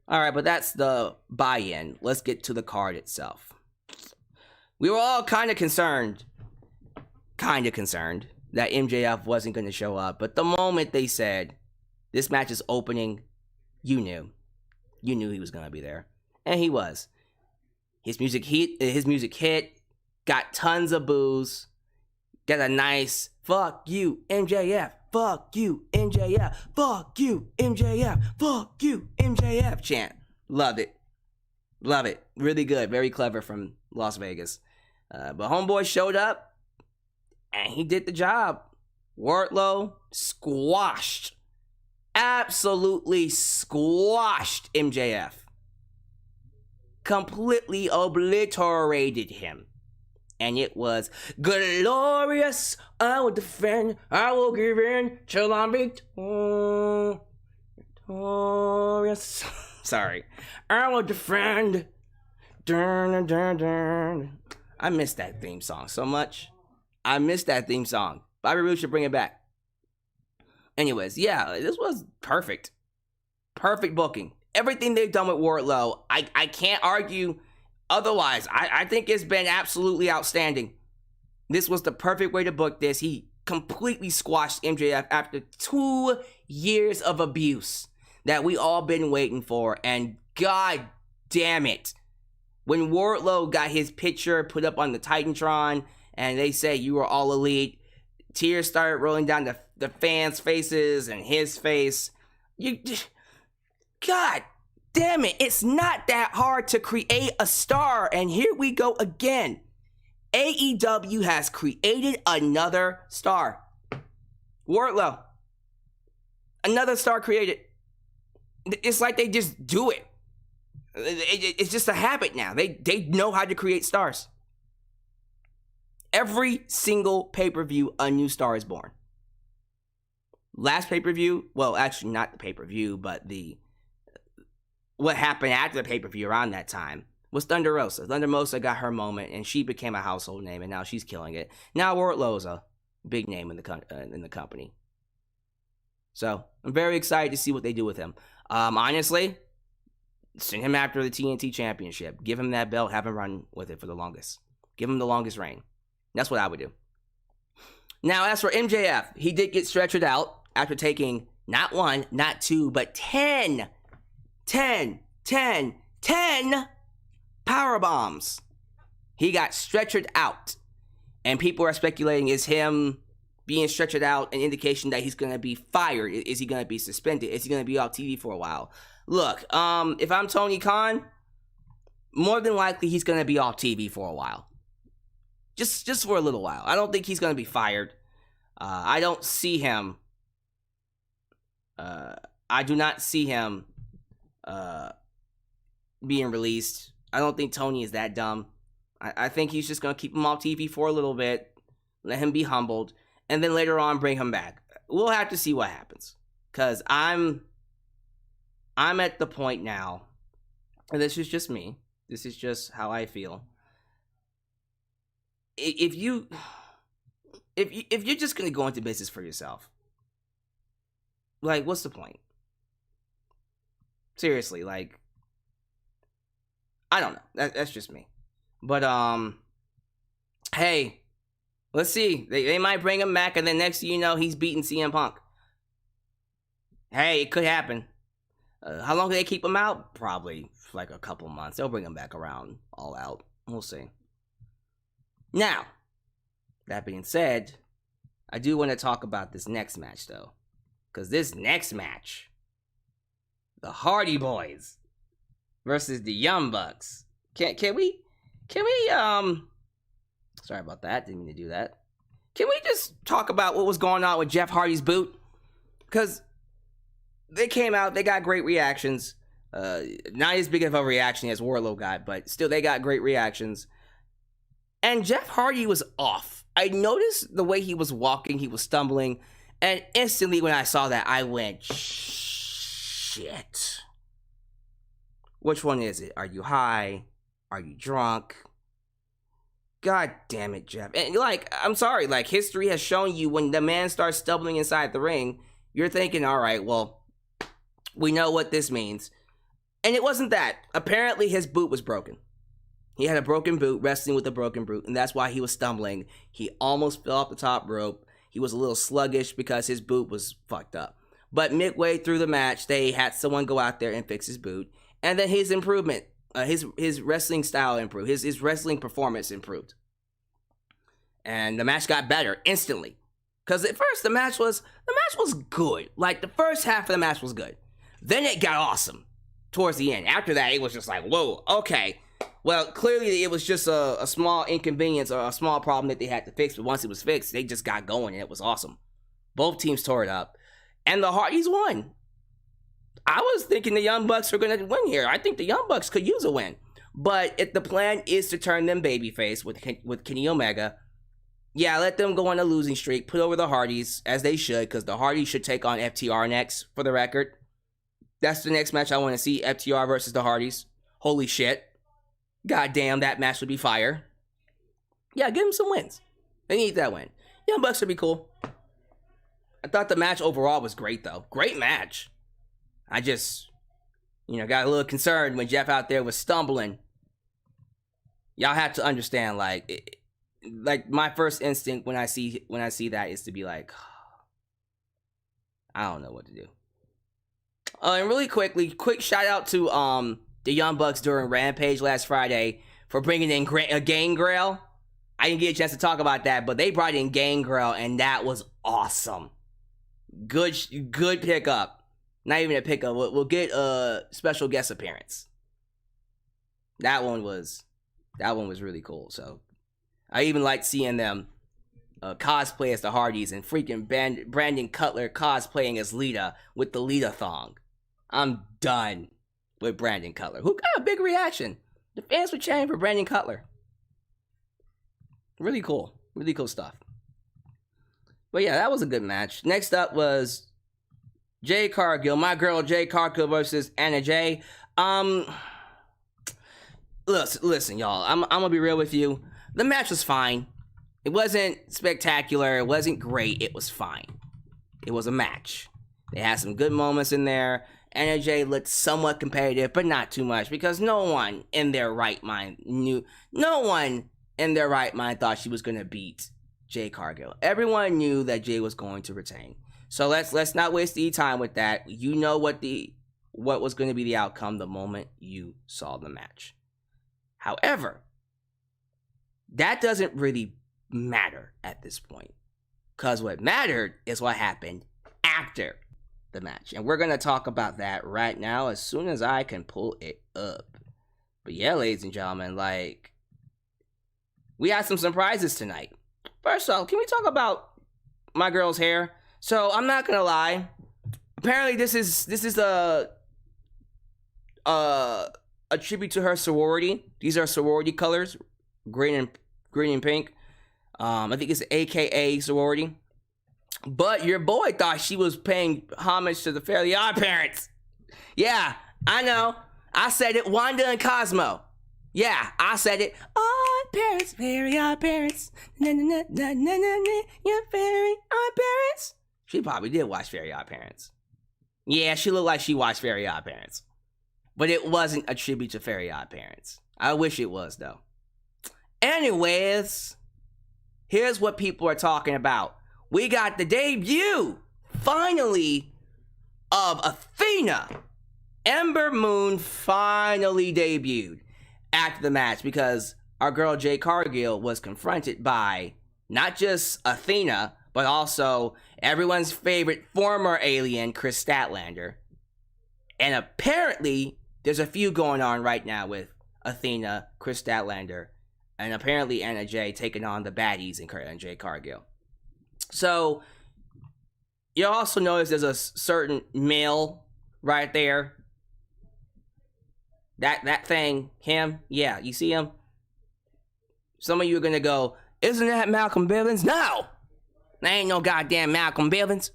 All right, but that's the buy-in. Let's get to the card itself. We were all kind of concerned that MJF wasn't going to show up. But the moment they said, this match is opening, you knew. You knew he was going to be there. And he was. His music hit, got tons of boos, got a nice, fuck you, MJF, fuck you, MJF, fuck you, MJF, fuck you, MJF chant. Loved it. Love it. Really good. Very clever from Las Vegas. But Homeboy showed up, and he did the job. Wardlow squashed. Absolutely squashed MJF. Completely obliterated him. And it was glorious. I will defend. I will give in till I'm victorious. Sorry. I will defend. Dun, dun, dun. I miss that theme song so much. I miss that theme song. Bobby Roode should bring it back. Anyways, yeah, this was perfect. Perfect booking. Everything they've done with Wardlow, I can't argue otherwise. I think it's been absolutely outstanding. This was the perfect way to book this. He completely squashed MJF after 2 years of abuse that we all been waiting for. And god damn it, when Wardlow got his picture put up on the Titantron and they say you were all elite, tears started rolling down the fans' faces and his face. God damn it, it's not that hard to create a star. And here we go again. AEW has created another star. Wardlow. Another star created. It's like they just do it. It's just a habit now. They know how to create stars. Every single pay-per-view, a new star is born. Last pay-per-view, well, actually not the pay-per-view, but what happened after the pay-per-view around that time was Thunder Rosa. Thunder Rosa got her moment, and she became a household name, and now she's killing it. Now Wardlow's a big name in the company. So I'm very excited to see what they do with him. Honestly, send him after the TNT Championship. Give him that belt. Have him run with it for the longest. Give him the longest reign. That's what I would do. Now, as for MJF, he did get stretchered out after taking not 1, not 2, but 10 power bombs. He got stretchered out. And people are speculating, is him being stretchered out an indication that he's going to be fired? Is he going to be suspended? Is he going to be off TV for a while? Look, if I'm Tony Khan, more than likely he's going to be off TV for a while. Just for a little while. I don't think he's going to be fired. I don't see him. I do not see him being released. I don't think Tony is that dumb. I think he's just going to keep him off TV for a little bit, let him be humbled, and then later on bring him back. We'll have to see what happens. Because I'm at the point now, and this is just me. This is just how I feel. If you're just gonna go into business for yourself, like, what's the point? Seriously, like, I don't know. That's just me. But hey, let's see. They might bring him back, and then next thing you know, he's beating CM Punk. Hey, it could happen. How long do they keep him out? Probably like a couple months. They'll bring him back around All Out. We'll see. Now, that being said, I do want to talk about this next match, though. Because this next match, the Hardy Boys versus the Young Bucks. Can we, sorry about that, didn't mean to do that. Can we just talk about what was going on with Jeff Hardy's boot? Because they came out, they got great reactions. Not as big of a reaction as Wardlow got, but still they got great reactions. And Jeff Hardy was off. I noticed the way he was walking, he was stumbling, and instantly when I saw that, I went, shit. Which one is it? Are you high? Are you drunk? God damn it, Jeff. And like, I'm sorry, like, history has shown you when the man starts stumbling inside the ring, you're thinking, all right, well, we know what this means. And it wasn't that. Apparently his boot was broken. He had a broken boot, wrestling with a broken boot, and that's why he was stumbling. He almost fell off the top rope. He was a little sluggish because his boot was fucked up. But midway through the match, they had someone go out there and fix his boot. And then his improvement, his wrestling style improved. His wrestling performance improved. And the match got better instantly. Because at first, the match was good. Like, the first half of the match was good. Then it got awesome towards the end. After that, it was just like, whoa, okay. Well, clearly it was just a small inconvenience or a small problem that they had to fix. But once it was fixed, they just got going and it was awesome. Both teams tore it up. And the Hardys won. I was thinking the Young Bucks were going to win here. I think the Young Bucks could use a win. But if the plan is to turn them babyface with Kenny Omega, yeah, let them go on a losing streak. Put over the Hardys, as they should, because the Hardys should take on FTR next, for the record. That's the next match I want to see, FTR versus the Hardys. Holy shit. God damn, that match would be fire. Yeah, give them some wins. They need that win. Young Bucks would be cool. I thought the match overall was great, though. Great match. I just, got a little concerned when Jeff out there was stumbling. Y'all have to understand, like, like my first instinct when I see that is to be like, I don't know what to do. And really quick shout out to the Young Bucks during Rampage last Friday for bringing in Gangrel. I didn't get a chance to talk about that, but they brought in Gangrel, and that was awesome. Good pickup. Not even a pickup. We'll get a special guest appearance. That one was really cool. So I even liked seeing them cosplay as the Hardys and freaking Brandon Cutler cosplaying as Lita with the Lita thong. I'm done with Brandon Cutler. Who got a big reaction? The fans were chanting for Brandon Cutler. Really cool stuff. But yeah, that was a good match. Next up was Jade Cargill, my girl Jade Cargill versus Anna Jay. Listen, y'all. I'm gonna be real with you. The match was fine. It wasn't spectacular. It wasn't great. It was fine. It was a match. They had some good moments in there. Anna Jay looked somewhat competitive, but not too much, because no one in their right mind thought she was gonna beat Jade Cargill. Everyone knew that Jay was going to retain. So let's not waste any time with that. You know what was going to be the outcome the moment you saw the match. However, that doesn't really matter at this point, because what mattered is what happened after the match, and we're going to talk about that right now as soon as I can pull it up. But yeah, ladies and gentlemen, like, we had some surprises tonight. First off, can we talk about my girl's hair? So I'm not gonna lie. Apparently, this is a tribute to her sorority. These are sorority colors, green and pink. I think it's the AKA sorority. But your boy thought she was paying homage to the Fairly Odd Parents. Yeah, I know. I said it. Wanda and Cosmo. Yeah, I said it. Odd parents, very odd parents. Na na na na na na na. Your very odd parents. She probably did watch Very Odd Parents. Yeah, she looked like she watched Very Odd Parents. But it wasn't a tribute to Very Odd Parents. I wish it was, though. Anyways, here's what people are talking about. We got the debut, finally, of Athena. Ember Moon finally debuted after the match, because our girl Jade Cargill was confronted by not just Athena, but also everyone's favorite former alien, Chris Statlander. And apparently, there's a feud going on right now with Athena, Chris Statlander, and apparently Anna Jay taking on the baddies and Jade Cargill. So, you'll also notice there's a certain male right there. That thing, him, yeah, you see him? Some of you are gonna go, isn't that Malcolm Bivens? No! That ain't no goddamn Malcolm Bivens.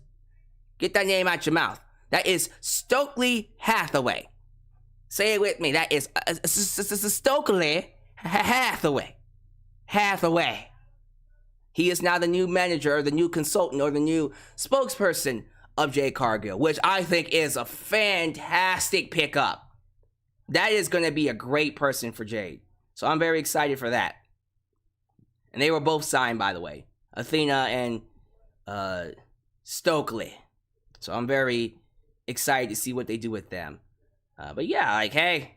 Get that name out your mouth. That is Stokely Hathaway. Say it with me. That is Stokely Hathaway. Hathaway. He is now the new manager, or the new consultant, or the new spokesperson of Jade Cargill, which I think is a fantastic pickup. That is going to be a great person for Jade. So I'm very excited for that. And they were both signed, by the way. Athena and Stokely. So I'm very excited to see what they do with them. But yeah, like, hey,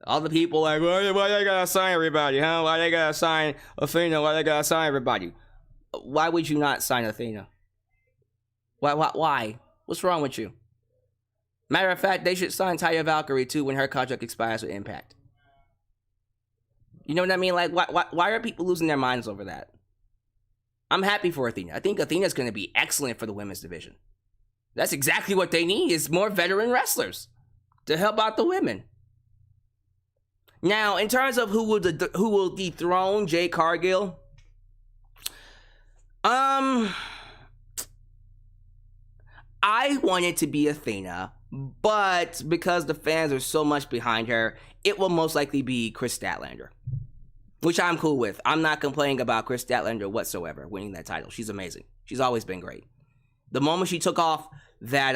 all the people like, why they gotta sign everybody, huh? Why they gotta sign Athena? Why they gotta sign everybody? Why would you not sign Athena? Why? What's wrong with you? Matter of fact, they should sign Taya Valkyrie too when her contract expires with Impact. You know what I mean? Like, why are people losing their minds over that? I'm happy for Athena. I think Athena's going to be excellent for the women's division. That's exactly what they need, is more veteran wrestlers to help out the women. Now, in terms of who will dethrone Jade Cargill, I want it to be Athena, but because the fans are so much behind her, it will most likely be Chris Statlander, which I'm cool with. I'm not complaining about Chris Statlander whatsoever winning that title. She's amazing. She's always been great. The moment she took off that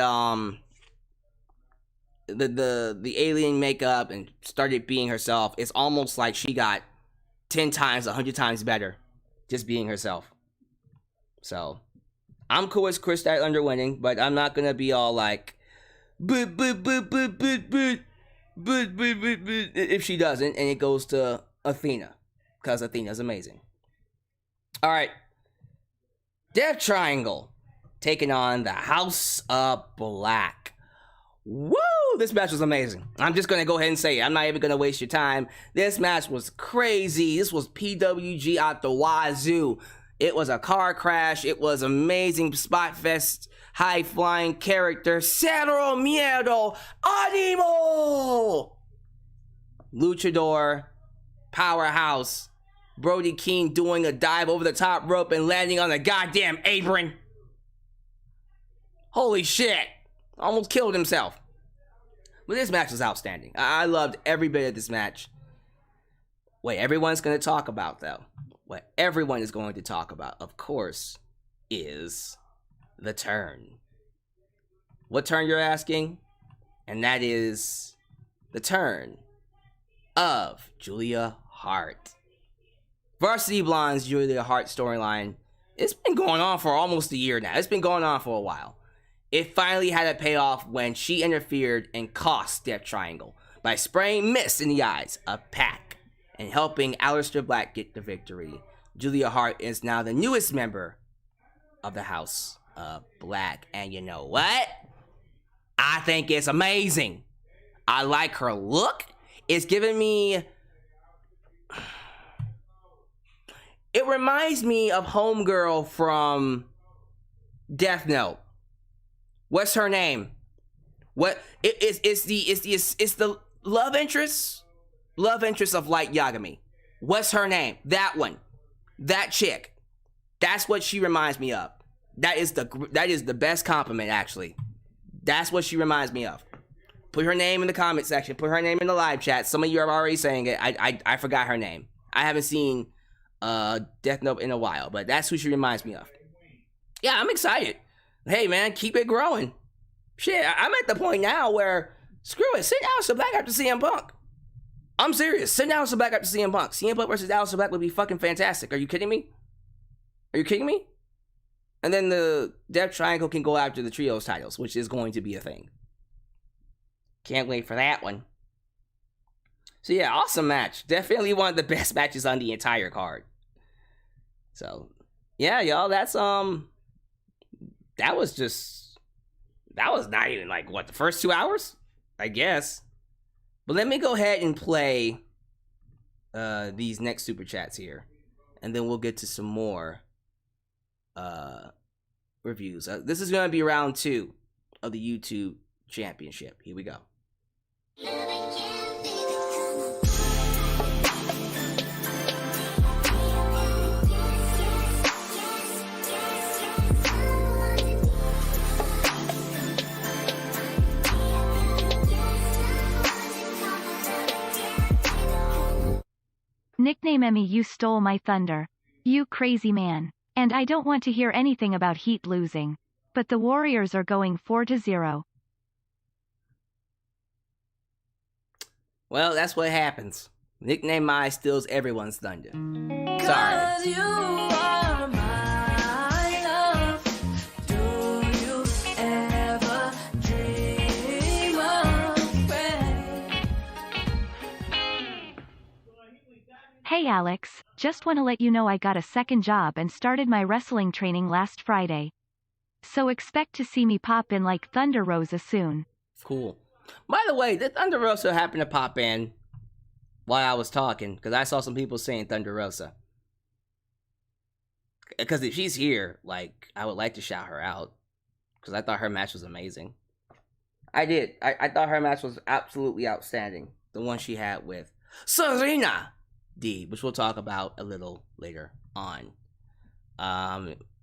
the alien makeup and started being herself, it's almost like she got 10 times, 100 times better just being herself. So, I'm cool with Chris Statlander winning, but I'm not gonna be all like, but, if she doesn't, and it goes to Athena, because Athena's amazing. All right, Death Triangle taking on the House of Black. Woo! This match was amazing. I'm just gonna go ahead and say it. I'm not even gonna waste your time. This match was crazy. This was PWG out the wazoo. It was a car crash. It was amazing. Spot fest, high flying character. Cero miedo, animo. Luchador, powerhouse. Brody King doing a dive over the top rope and landing on a goddamn apron. Holy shit. Almost killed himself. But this match was outstanding. I loved every bit of this match. What everyone's going to talk about, though, what everyone is going to talk about, of course, is the turn. What turn, you're asking? And that is the turn of Julia Hart. Varsity Blonde's Julia Hart storyline, it's been going on for almost a year now. It's been going on for a while. It finally had a payoff when she interfered and cost Death Triangle by spraying mist in the eyes of Pac and helping Aleister Black get the victory. Julia Hart is now the newest member of the House of Black. And you know what? I think it's amazing. I like her look. It's giving me... It reminds me of Homegirl from Death Note. What's her name? It's the love interest of Light Yagami. What's her name? That one. That chick. That's what she reminds me of. That is the best compliment, actually. That's what she reminds me of. Put her name in the comment section. Put her name in the live chat. Some of you are already saying it. I forgot her name. I haven't seen Death Note in a while, but that's who she reminds me of. Yeah, I'm excited. Hey man, keep it growing. Shit, I'm at the point now where, screw it, send Aleister Black after CM Punk. I'm serious, send Aleister Black after CM Punk. CM Punk versus Aleister Black would be fucking fantastic. Are you kidding me? Are you kidding me? And then the Death Triangle can go after the Trios titles, which is going to be a thing. Can't wait for that one. So yeah, awesome match. Definitely one of the best matches on the entire card. So, yeah, y'all, that was not even like, what, the first 2 hours? I guess. But let me go ahead and play these next super chats here. And then we'll get to some more reviews. This is going to be round 2 of the YouTube Championship. Here we go. Nickname Emmy, you stole my thunder. You crazy man. And I don't want to hear anything about Heat losing. But the Warriors are going 4-0. Well, that's what happens. Nickname Mai steals everyone's thunder. Sorry. You are my love. Do you ever dream of rain? Hey Alyx, just want to let you know I got a second job and started my wrestling training last Friday. So expect to see me pop in like Thunder Rosa soon. Cool. By the way, the Thunder Rosa happened to pop in while I was talking, because I saw some people saying Thunder Rosa. Because if she's here, like, I would like to shout her out, because I thought her match was amazing. I did. I thought her match was absolutely outstanding. The one she had with Serena D, which we'll talk about a little later on.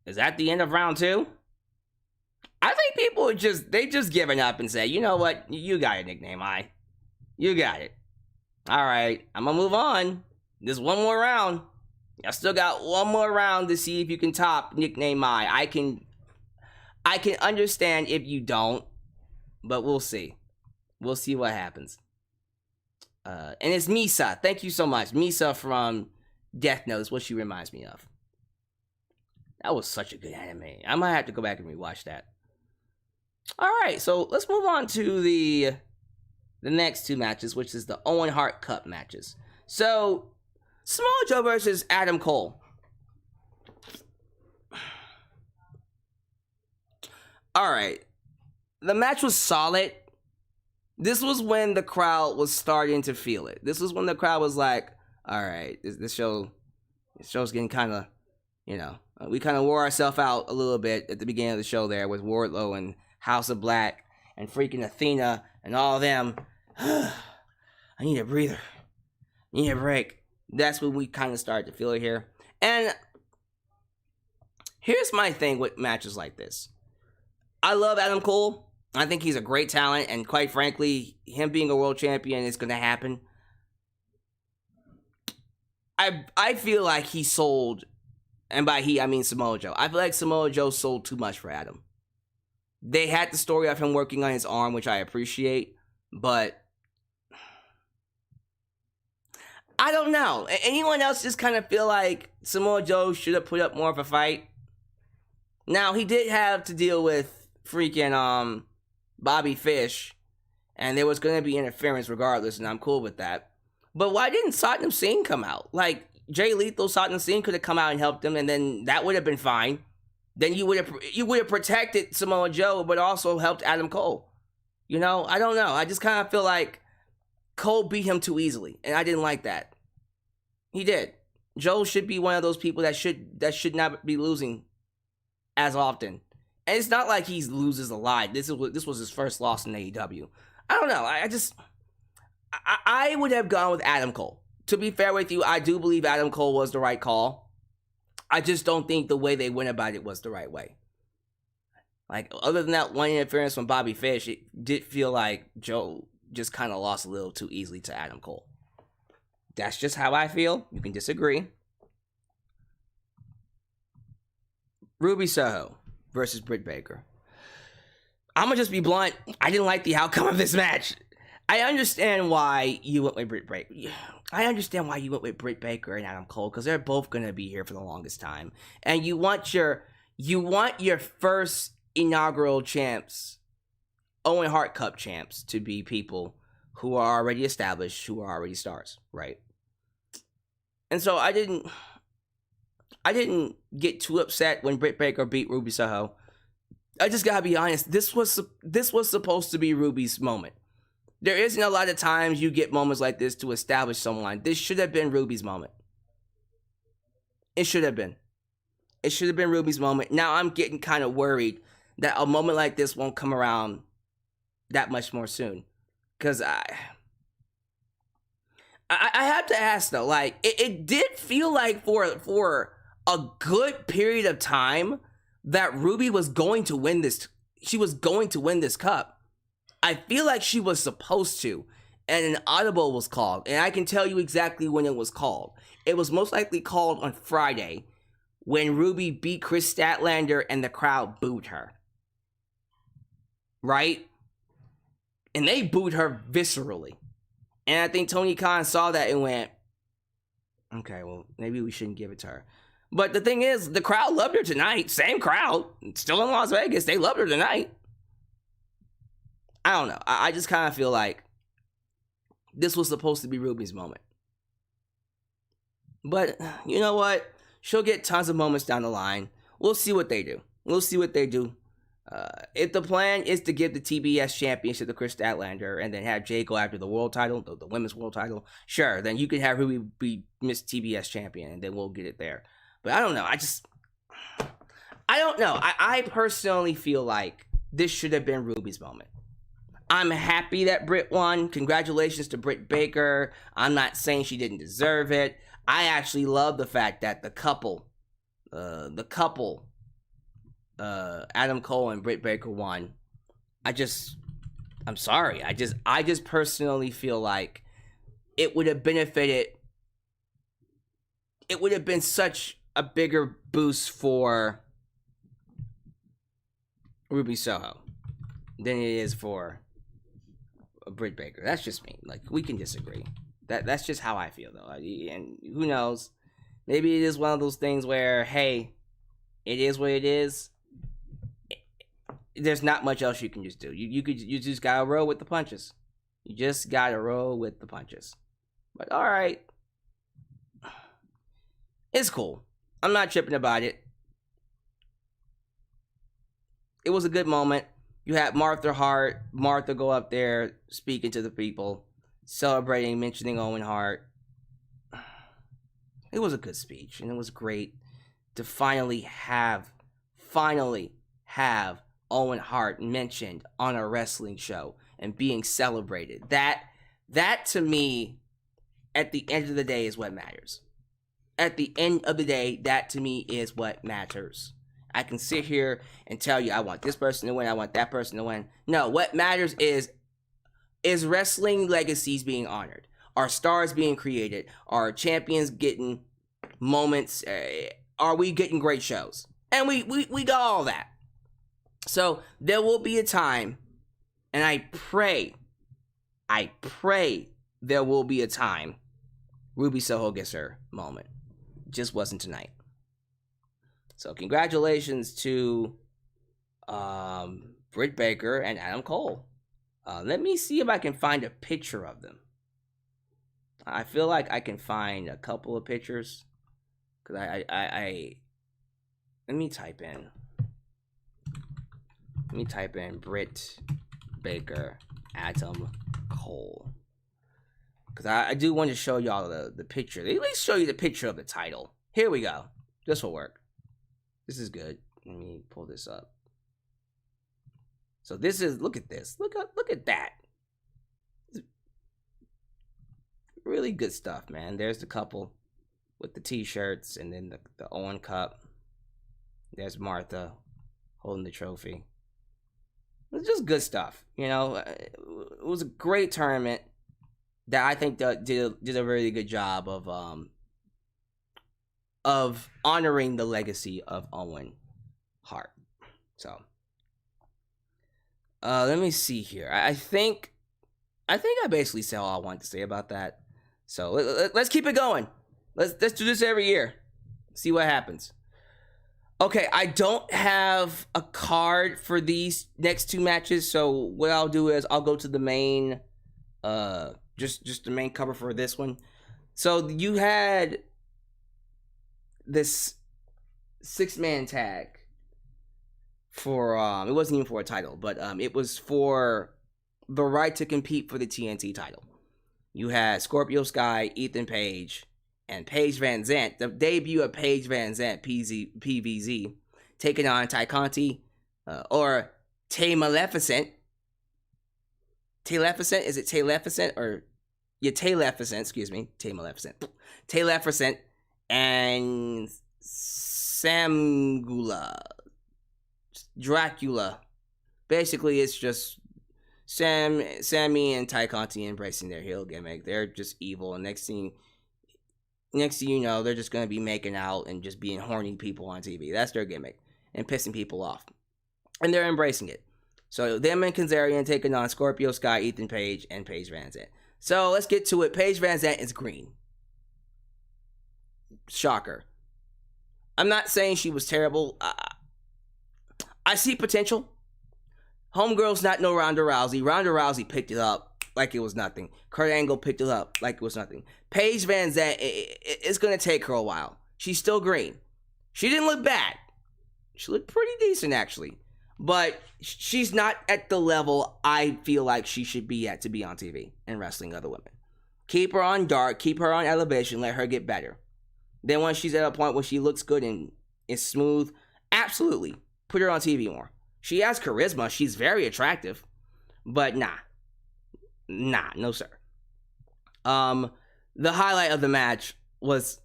Is that the end of round 2? I think people are just giving up and say, you know what, you got it, Nickname I. You got it. All right, I'm gonna move on. There's one more round. I still got one more round to see if you can top Nickname I. I can understand if you don't, but we'll see. We'll see what happens. And it's Misa. Thank you so much. Misa from Death Note is what she reminds me of. That was such a good anime. I might have to go back and rewatch that. All right, so let's move on to the next two matches, which is the Owen Hart Cup matches. So, Samoa Joe versus Adam Cole. All right, the match was solid. This was when the crowd was starting to feel it. This was when the crowd was like, all right, this show's getting kind of, we kind of wore ourselves out a little bit at the beginning of the show there with Wardlow and House of Black and freaking Athena and all of them. I need a breather. I need a break. That's when we kind of started to feel it here. And here's my thing with matches like this. I love Adam Cole. I think he's a great talent, and quite frankly, him being a world champion is going to happen. I feel like he sold, and by he, I mean Samoa Joe. I feel like Samoa Joe sold too much for Adam. They had the story of him working on his arm, which I appreciate, but I don't know. Anyone else just kind of feel like Samoa Joe should have put up more of a fight? Now, he did have to deal with freaking Bobby Fish, and there was going to be interference regardless, and I'm cool with that. But why didn't Satnam Singh come out? Like, Jay Lethal, Satnam Singh could have come out and helped him, and then that would have been fine. Then you would have protected Samoa Joe, but also helped Adam Cole. I don't know. I just kind of feel like Cole beat him too easily, and I didn't like that. He did. Joe should be one of those people that should not be losing as often. And it's not like he loses a lot. This was his first loss in AEW. I don't know. I would have gone with Adam Cole. To be fair with you, I do believe Adam Cole was the right call. I just don't think the way they went about it was the right way. Like, other than that one interference from Bobby Fish, it did feel like Joe just kind of lost a little too easily to Adam Cole. That's just how I feel. You can disagree. Ruby Soho versus Britt Baker. I'm gonna just be blunt. I didn't like the outcome of this match. I understand why you went with Britt Baker. I understand why you went with Britt Baker and Adam Cole, because they're both gonna be here for the longest time, and you want your first inaugural champs, Owen Hart Cup champs, to be people who are already established, who are already stars, right? And so I didn't get too upset when Britt Baker beat Ruby Soho. I just gotta be honest. This was supposed to be Ruby's moment. There isn't a lot of times you get moments like this to establish someone. This should have been Ruby's moment. It should have been. It should have been Ruby's moment. Now I'm getting kind of worried that a moment like this won't come around that much more soon. Because I have to ask though, like, it did feel like for a good period of time that Ruby was going to win this. She was going to win this cup. I feel like she was supposed to, and an audible was called, and I can tell you exactly when it was called. It was most likely called on Friday when Ruby beat Chris Statlander and the crowd booed her. Right? And they booed her viscerally. And I think Tony Khan saw that and went, okay, well, maybe we shouldn't give it to her. But the thing is, the crowd loved her tonight. Same crowd. Still in Las Vegas. They loved her tonight. I don't know. I just kind of feel like this was supposed to be Ruby's moment. But you know what? She'll get tons of moments down the line. We'll see what they do. If the plan is to give the TBS championship to Chris Statlander and then have Jay go after the world title, the women's world title, sure, then you can have Ruby be Miss TBS champion and then we'll get it there. But I don't know. I don't know. I personally feel like this should have been Ruby's moment. I'm happy that Britt won. Congratulations to Britt Baker. I'm not saying she didn't deserve it. I actually love the fact that the couple, Adam Cole and Britt Baker won. I'm sorry. I just personally feel like it would have benefited. It would have been such a bigger boost for Ruby Soho than it is for Britt Baker. That's just me. Like, we can disagree. That's just how I feel, though. And who knows? Maybe it is one of those things where, hey, It is what it is. There's not much else you can just do. You just gotta roll with the punches. You just gotta roll with the punches. But all right, it's cool. I'm not tripping about it. It was a good moment. You had Martha go up there speaking to the people, celebrating, mentioning Owen Hart. It was a good speech, and it was great to finally have Owen Hart mentioned on a wrestling show and being celebrated. That to me, at the end of the day, is what matters. At the end of the day, that to me is what matters. I can sit here and tell you I want this person to win, I want that person to win. No, what matters is wrestling legacies being honored? Are stars being created? Are champions getting moments? Are we getting great shows? And we got all that. So there will be a time, and I pray there will be a time Ruby Soho gets her moment. Just wasn't tonight. So congratulations to Britt Baker and Adam Cole. Let me see if I can find a picture of them. I feel like I can find a couple of pictures. Because I let me type in Britt Baker, Adam Cole. Because I do want to show y'all the picture. At least show you the picture of the title. Here we go. This will work. This is good. Let me pull this up. So this is, look at this. Look at that. Really good stuff, man. There's the couple with the t-shirts, and then the Owen Cup. There's Martha holding the trophy. It's just good stuff, you know. It was a great tournament that I think that did a really good job of honoring the legacy of Owen Hart. So let me see here. I think I basically said all I wanted to say about that. So let's keep it going. Let's do this every year. See what happens. Okay, I don't have a card for these next two matches, so what I'll do is I'll go to the main, just the main cover for this one. So you had this 6-man tag for it wasn't even for a title, but it was for the right to compete for the TNT title. You had Scorpio Sky, Ethan Page, and Paige Van Zandt, the debut of Paige Van Zandt, PVZ, taking on Ty Conti, or Tay Maleficent. Tayleficent? Is it Tayleficent? Or, yeah, Tayleficent, excuse me. Tay Maleficent. Tayleficent and Samgula. Dracula. Basically, it's just Sammy and Ty Conti embracing their heel gimmick. They're just evil, and next thing you know, they're just going to be making out and just being horny people on TV. That's their gimmick. And pissing people off. And they're embracing it. So them and Kazarian taking on Scorpio Sky, Ethan Page, and Paige Van Zandt. So let's get to it. Paige Van Zandt is green. Shocker. I'm not saying she was terrible. I see potential. Homegirl's not no Ronda Rousey. Ronda Rousey picked it up like it was nothing. Kurt Angle picked it up like it was nothing. Paige Van Zandt, it's going to take her a while. She's still green. She didn't look bad. She looked pretty decent, actually. But she's not at the level I feel like she should be at to be on TV and wrestling other women. Keep her on dark. Keep her on elevation. Let her get better. Then once she's at a point where she looks good and is smooth, absolutely, put her on TV more. She has charisma. She's very attractive. But no sir. The highlight of the match was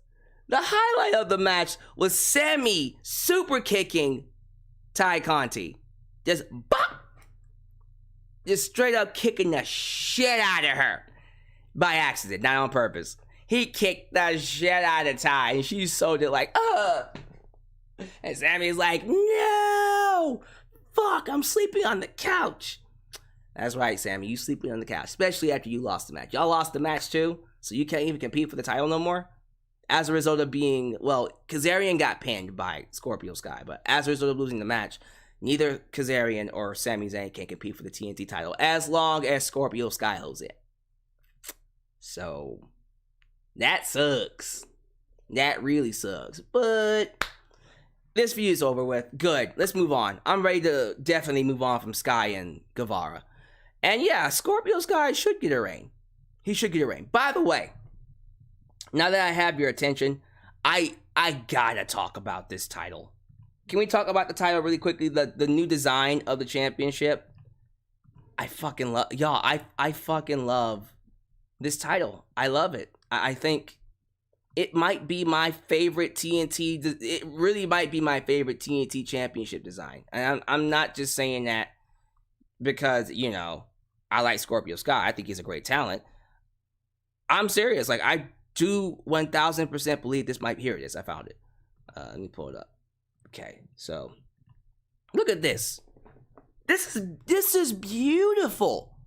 Sammy super kicking Ty Conti. Just bop! Just straight up kicking the shit out of her. By accident, not on purpose. He kicked the shit out of Ty, and she sold it like, and Sammy's like, no! Fuck, I'm sleeping on the couch. That's right, Sammy, you sleeping on the couch, especially after you lost the match. Y'all lost the match too, so you can't even compete for the title no more? as a result of being, well, Kazarian got pinned by Scorpio Sky, but as a result of losing the match, neither Kazarian or Sami Zayn can compete for the TNT title as long as Scorpio Sky holds it. So, that sucks. That really sucks. But this feud is over with. Good. Let's move on. I'm ready to definitely move on from Sky and Guevara. And yeah, Scorpio Sky should get a reign. He should get a reign. By the way, now that I have your attention, I gotta talk about this title. Can we talk about the title really quickly? The new design of the championship. I fucking love, y'all. I fucking love this title. I love it. I think it might be my favorite TNT. It really might be my favorite TNT championship design. And I'm not just saying that because, you know, I like Scorpio Sky. I think he's a great talent. I'm serious. Like, I do 1000% believe this might. Here it is. I found it. Let me pull it up. Okay, so look at this. This is beautiful.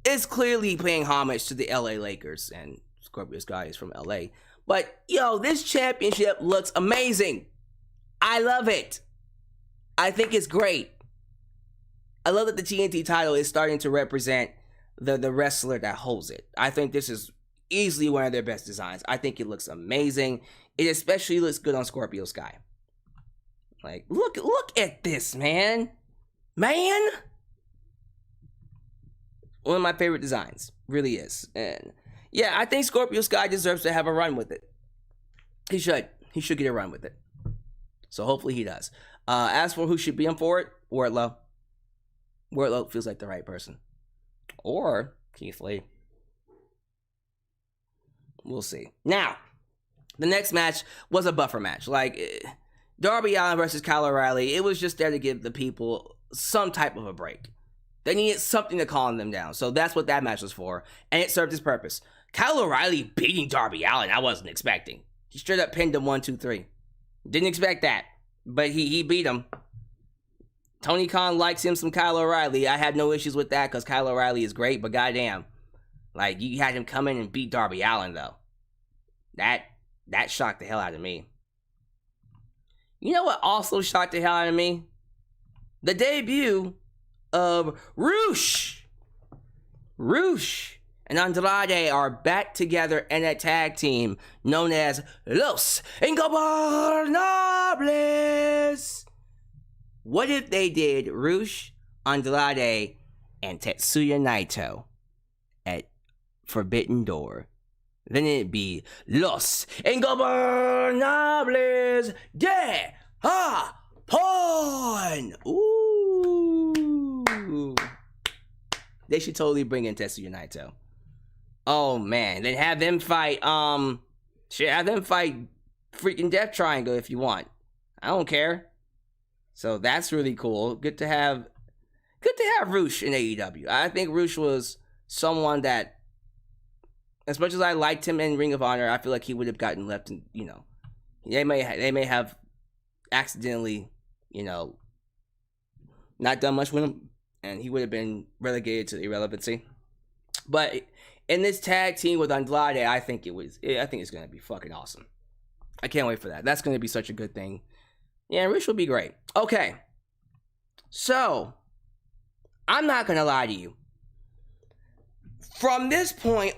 It's clearly paying homage to the LA Lakers, and Scorpio Sky is from LA. But yo, this championship looks amazing. I love it. I think it's great. I love that the TNT title is starting to represent the wrestler that holds it. I think this is easily one of their best designs. I think it looks amazing. It especially looks good on Scorpio Sky. Like, look at this, man. Man! One of my favorite designs. Really is. And yeah, I think Scorpio Sky deserves to have a run with it. He should. He should get a run with it. So hopefully he does. As for who should be on for it, Wardlow. Wardlow feels like the right person. Or Keith Lee. We'll see. Now, the next match was a buffer match. Like, Darby Allin versus Kyle O'Reilly, it was just there to give the people some type of a break. They needed something to calm them down. So that's what that match was for. And it served its purpose. Kyle O'Reilly beating Darby Allin, I wasn't expecting. He straight up pinned him 1, 2, 3. Didn't expect that. But he beat him. Tony Khan likes him some Kyle O'Reilly. I had no issues with that because Kyle O'Reilly is great, but goddamn. Like, you had him come in and beat Darby Allin, though. That shocked the hell out of me. You know what also shocked the hell out of me? The debut of Roosh. Roosh and Andrade are back together in a tag team known as Los Ingobernables. What if they did Roosh, Andrade, and Tetsuya Naito at Forbidden Door? Then it'd be Los Ingobernables de Japón. Ooh. They should totally bring in Tetsuya Naito. Oh man, then have them fight. Have them fight freaking Death Triangle if you want. I don't care. So that's really cool. Good to have Roosh in AEW. I think Roosh was someone that, as much as I liked him in Ring of Honor, I feel like he would have gotten left in, you know, they may have accidentally, you know, not done much with him, and he would have been relegated to irrelevancy. But in this tag team with Andrade, I think it's going to be fucking awesome. I can't wait for that. That's going to be such a good thing. Yeah, Rich will be great. Okay. So, I'm not going to lie to you. From this point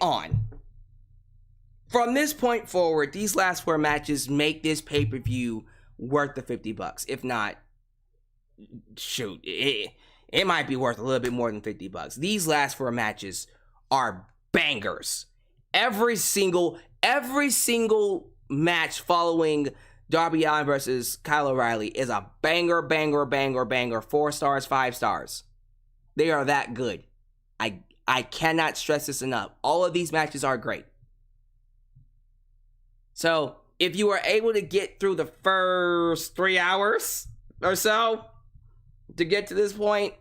forward, these last 4 matches make this pay-per-view worth the $50. If not, shoot, it might be worth a little bit more than $50. These last 4 matches are bangers. Every single match following Darby Allin versus Kyle O'Reilly is a banger, 4 stars, 5 stars. They are that good. I cannot stress this enough. All of these matches are great. So, if you were able to get through the first 3 hours or so to get to this point,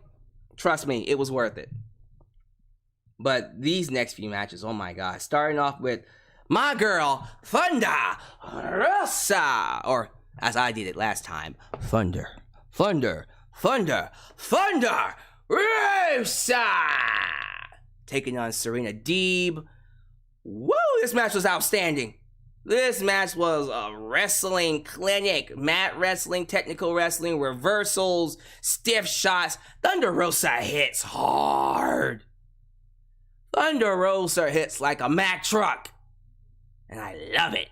trust me, it was worth it. But these next few matches, oh my god, starting off with my girl, Thunder Rosa, or as I did it last time, Thunder Rosa, taking on Serena Deeb. Woo! This match was outstanding. This match was a wrestling clinic. Mat wrestling, technical wrestling, reversals, stiff shots. Thunder Rosa hits hard. Thunder Rosa hits like a Mack truck. And I love it.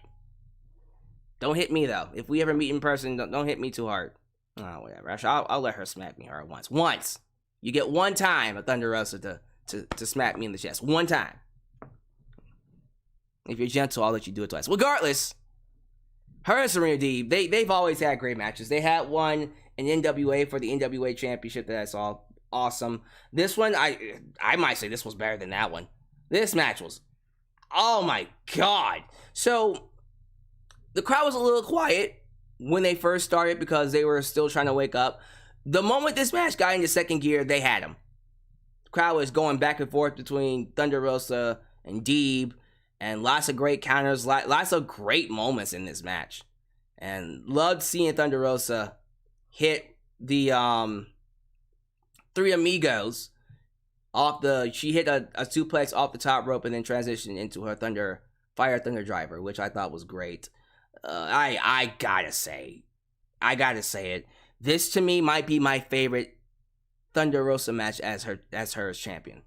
Don't hit me, though. If we ever meet in person, don't hit me too hard. Oh, whatever. I'll let her smack me hard once. Once. You get one time a Thunder Rosa to smack me in the chest. One time. If you're gentle, I'll let you do it twice. Regardless, her and Serena Deeb, they've always had great matches. They had one in NWA for the NWA Championship that I saw. Awesome. This one, I might say this was better than that one. This match was, oh my God. So, the crowd was a little quiet when they first started because they were still trying to wake up. The moment this match got into second gear, they had him. The crowd was going back and forth between Thunder Rosa and Deeb. And lots of great counters, lots of great moments in this match. And loved seeing Thunder Rosa hit the Three Amigos off she hit a suplex off the top rope and then transitioned into her Fire Thunder Driver, which I thought was great. I gotta say it. This to me might be my favorite Thunder Rosa match as her as champion.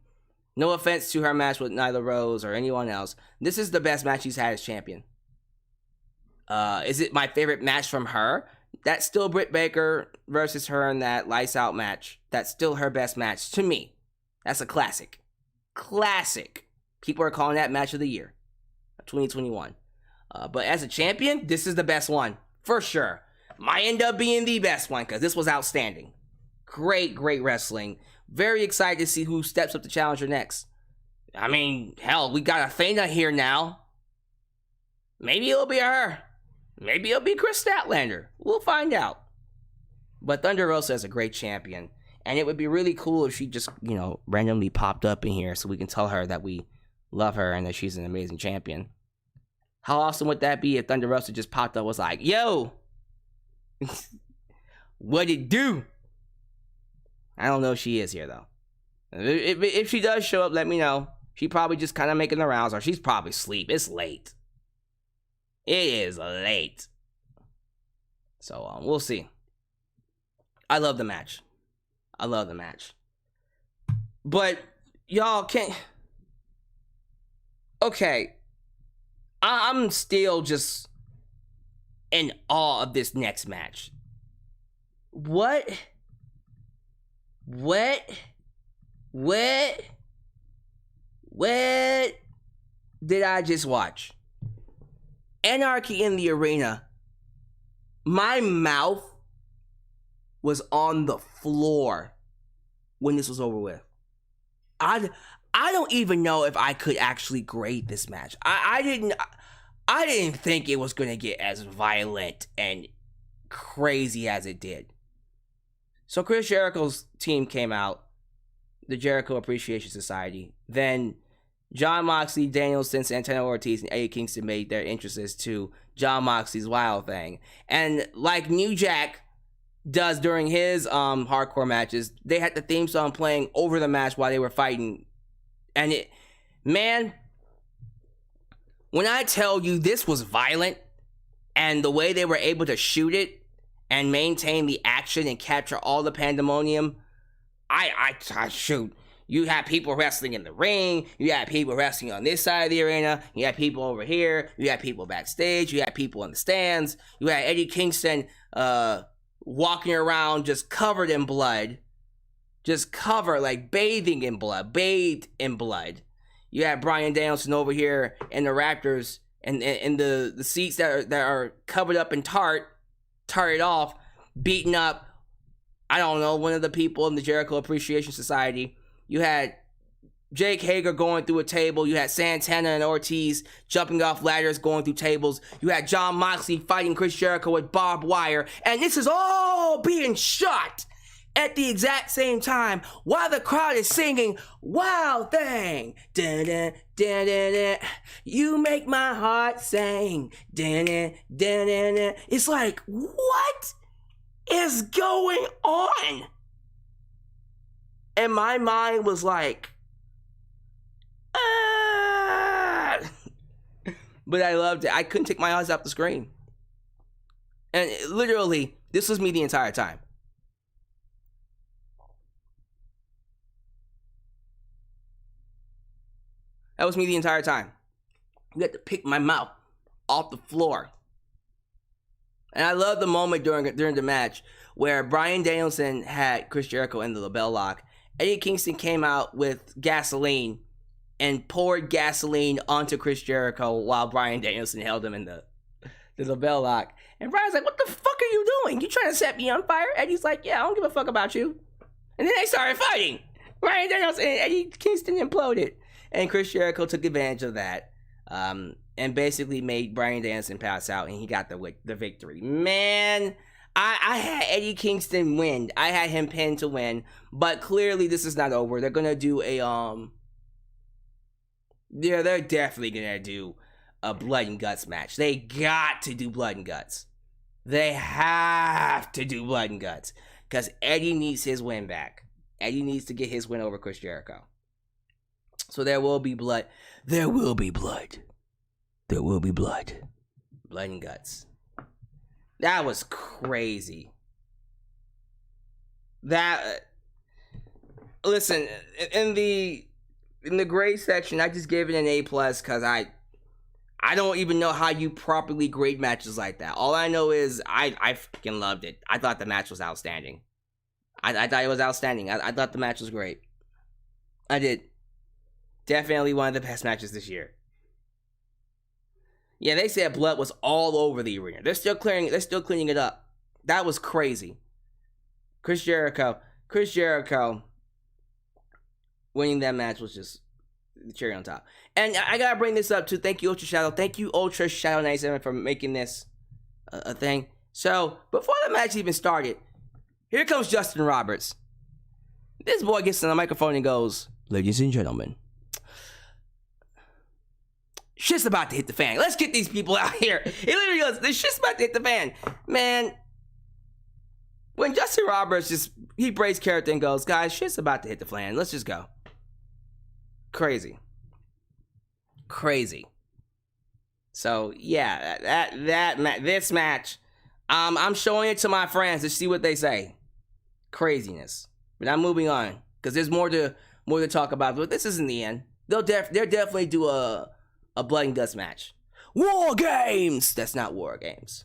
No offense to her match with Nyla Rose or anyone else. This is the best match she's had as champion. Is it my favorite match from her? That's still Britt Baker versus her in that Lights Out match. That's still her best match to me. That's a classic. Classic. People are calling that match of the year. 2021. But as a champion, this is the best one. For sure. Might end up being the best one because this was outstanding. Great wrestling. Very excited to see who steps up to challenger next. I mean, hell, we got Athena here now. Maybe it'll be her. Maybe it'll be Chris Statlander. We'll find out. But Thunder Rosa is a great champion. And it would be really cool if she just, randomly popped up in here so we can tell her that we love her and that she's an amazing champion. How awesome would that be if Thunder Rosa just popped up and was like, yo, what it do? I don't know if she is here, though. If she does show up, let me know. She probably just kind of making the rounds, or she's probably asleep. It's late. It is late. So, we'll see. I love the match. But, y'all can't... Okay. I'm still just in awe of this next match. What did I just watch? Anarchy in the Arena. My mouth was on the floor when this was over with. I don't even know if I could actually grade this match. I didn't think it was gonna get as violent and crazy as it did. So Chris Jericho's team came out, the Jericho Appreciation Society. Then Jon Moxley, Danielson, Santana Ortiz, and Eddie Kingston made their entrances to Jon Moxley's Wild Thing. And like New Jack does during his hardcore matches, they had the theme song playing over the match while they were fighting. And man, when I tell you this was violent, and the way they were able to shoot it and maintain the action and capture all the pandemonium, I shoot. You had people wrestling in the ring. You had people wrestling on this side of the arena. You had people over here. You had people backstage. You had people in the stands. You had Eddie Kingston walking around just covered in blood. Just covered, like bathing in blood. Bathed in blood. You had Bryan Danielson over here in the Raptors and in the seats that are covered up in tarted off, beating up, I don't know, one of the people in the Jericho Appreciation Society. You had Jake Hager going through a table. You had Santana and Ortiz jumping off ladders, going through tables. You had Jon Moxley fighting Chris Jericho with barbed wire. And this is all being shot at the exact same time while the crowd is singing Wild Thing. Dun, dun, dun, dun, dun. You make my heart sing. Dun, dun, dun, dun, dun. It's like, what is going on? And my mind was like, but I loved it. I couldn't take my eyes off the screen. And literally, this was me the entire time. That was me the entire time. You had to pick my mouth off the floor. And I love the moment during the match where Bryan Danielson had Chris Jericho in the label lock. Eddie Kingston came out with gasoline and poured gasoline onto Chris Jericho while Bryan Danielson held him in the label lock. And Bryan's like, what the fuck are you doing? You trying to set me on fire? Eddie's like, yeah, I don't give a fuck about you. And then they started fighting. Bryan Danielson and Eddie Kingston imploded. And Chris Jericho took advantage of that. And basically made Bryan Danielson pass out, and he got the victory. Man, I had Eddie Kingston win. I had him pinned to win, but clearly this is not over. They're gonna do they're definitely gonna do a blood and guts match. They got to do blood and guts. They have to do blood and guts because Eddie needs his win back. Eddie needs to get his win over Chris Jericho. So there will be blood. There will be blood. There will be blood. Blood and guts. That was crazy. Listen, in the grade section, I just gave it an A+ because I don't even know how you properly grade matches like that. All I know is I freaking loved it. I thought the match was outstanding. I thought it was outstanding. I thought the match was great. I did. Definitely one of the best matches this year. Yeah, they said blood was all over the arena. They're still cleaning it up. That was crazy. Chris Jericho winning that match was just the cherry on top. And I gotta bring this up too. Thank you, Ultra Shadow. Thank you, Ultra Shadow 97, for making this a thing. So before the match even started, here comes Justin Roberts. This boy gets on the microphone and goes, "Ladies and gentlemen, shit's about to hit the fan. Let's get these people out here." He literally goes, "This shit's about to hit the fan." Man, when Justin Roberts he breaks character and goes, "Guys, shit's about to hit the fan. Let's just go." Crazy. So yeah, this match, I'm showing it to my friends to see what they say. Craziness. But I'm moving on because there's more to talk about. But this isn't the end. They'll definitely do a blood and guts match. War Games! That's not War Games.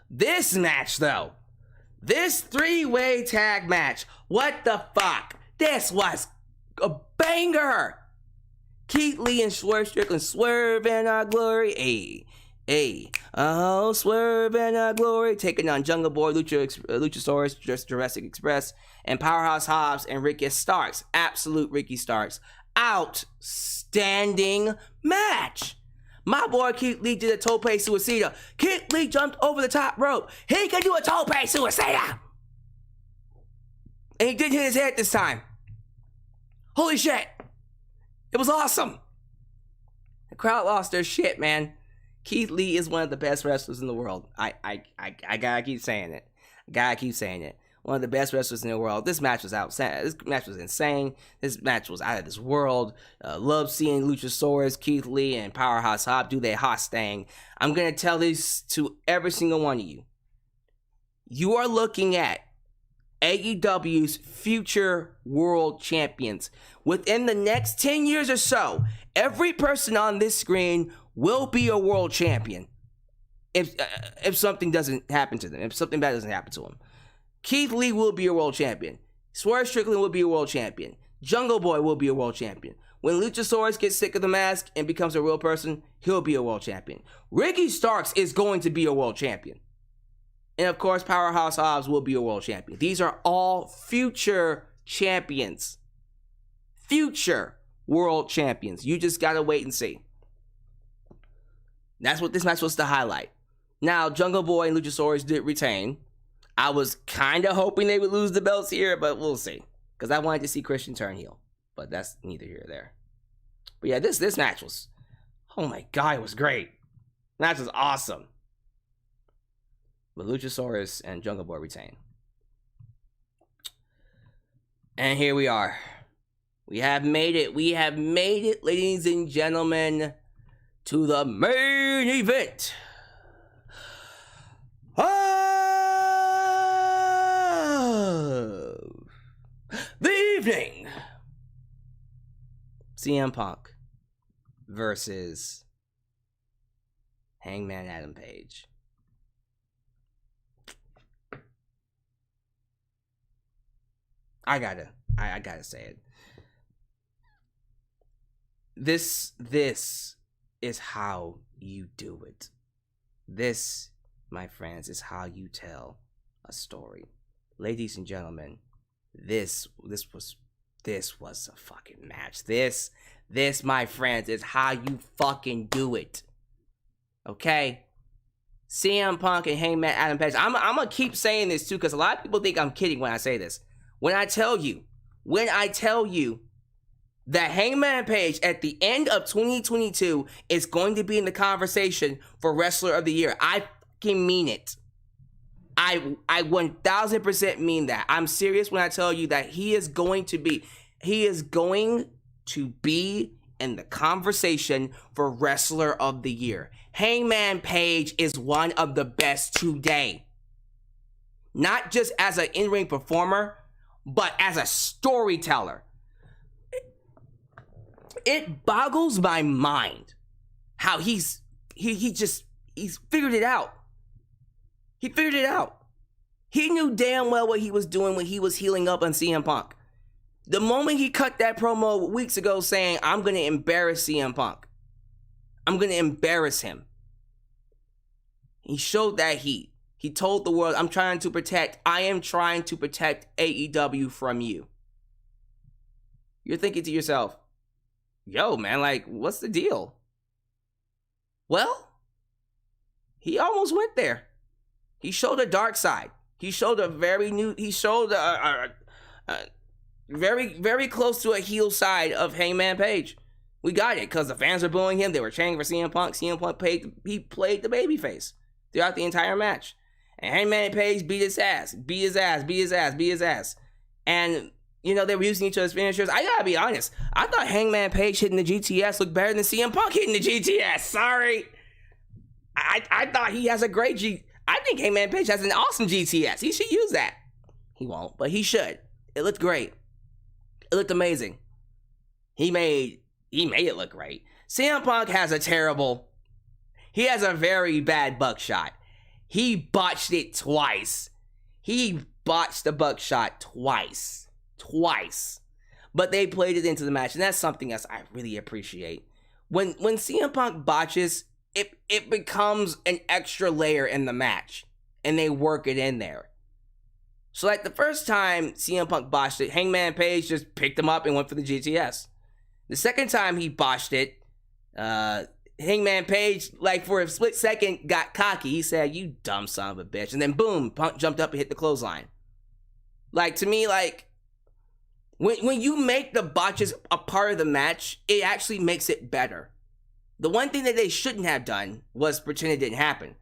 This match, though. This 3-way tag match. What the fuck? This was a banger! Keith Lee and Swerve Strickland. Swerve in our glory. Oh, Swerve in our glory. Taking on Jungle Boy, Luchasaurus, Jurassic Express, and Powerhouse Hobbs and Ricky Starks. Absolute Ricky Starks. Outstanding match. My boy Keith Lee did a tope suicida. Keith Lee jumped over the top rope. He can do a tope suicida. And he didn't hit his head this time. Holy shit. It was awesome. The crowd lost their shit, man. Keith Lee is one of the best wrestlers in the world. I gotta keep saying it. One of the best wrestlers in the world. This match was outstanding. This match was insane. This match was out of this world. Love seeing Luchasaurus, Keith Lee, and Powerhouse Hobbs do their Hoss thing. I'm going to tell this to every single one of you. You are looking at AEW's future world champions. Within the next 10 years or so, every person on this screen will be a world champion. If something doesn't happen to them. If something bad doesn't happen to them. Keith Lee will be a world champion. Swerve Strickland will be a world champion. Jungle Boy will be a world champion. When Luchasaurus gets sick of the mask and becomes a real person, he'll be a world champion. Ricky Starks is going to be a world champion. And of course, Powerhouse Hobbs will be a world champion. These are all future champions. Future world champions. You just gotta wait and see. That's what this match was to highlight. Now, Jungle Boy and Luchasaurus did retain. I was kind of hoping they would lose the belts here, but we'll see. Because I wanted to see Christian turn heel. But that's neither here nor there. But yeah, this match was... Oh my god, it was great. The match was awesome. But Luchasaurus and Jungle Boy retain. And here we are. We have made it. We have made it, ladies and gentlemen, to the main event of the evening. CM Punk versus Hangman Adam Page. I gotta say it. This is how you do it. This, my friends, is how you tell a story. Ladies and gentlemen, this was a fucking match. This, my friends, is how you fucking do it. Okay? CM Punk and Hangman Adam Page. I'm gonna keep saying this too, because a lot of people think I'm kidding when I say this. When I tell you that Hangman Page at the end of 2022 is going to be in the conversation for Wrestler of the Year, I fucking mean it. I 1000% mean that. I'm serious when I tell you that he is going to be in the conversation for Wrestler of the Year. Hangman Page is one of the best today. Not just as an in-ring performer, but as a storyteller. It boggles my mind how he's figured it out. He figured it out. He knew damn well what he was doing when he was healing up on CM Punk. The moment he cut that promo weeks ago saying, I'm going to embarrass CM Punk. I'm going to embarrass him. He showed that heat. He told the world, I am trying to protect AEW from you. You're thinking to yourself, yo, man, like, what's the deal? Well, he almost went there. He showed a dark side. He showed very close to a heel side of Hangman Page. We got it, because the fans were booing him. They were chanting for CM Punk. CM Punk played the babyface throughout the entire match. And Hangman Page beat his ass. And, you know, they were using each other's finishers. I gotta be honest. I thought Hangman Page hitting the GTS looked better than CM Punk hitting the GTS. Sorry. I thought he has a great I think Hangman Page has an awesome GTS. He should use that. He won't, but he should. It looked great. It looked amazing. He made it look great. CM Punk has a very bad buckshot. He botched it twice. He botched the buckshot twice. But they played it into the match, and that's something else I really appreciate. When CM Punk botches, it becomes an extra layer in the match, and they work it in there. So like the first time CM Punk botched it, Hangman Page just picked him up and went for the GTS. The second time he botched it, Hangman Page, like for a split second, got cocky. He said, you dumb son of a bitch. And then boom, Punk jumped up and hit the clothesline. Like, to me, like, when you make the botches a part of the match, it actually makes it better. The one thing that they shouldn't have done was pretend it didn't happen.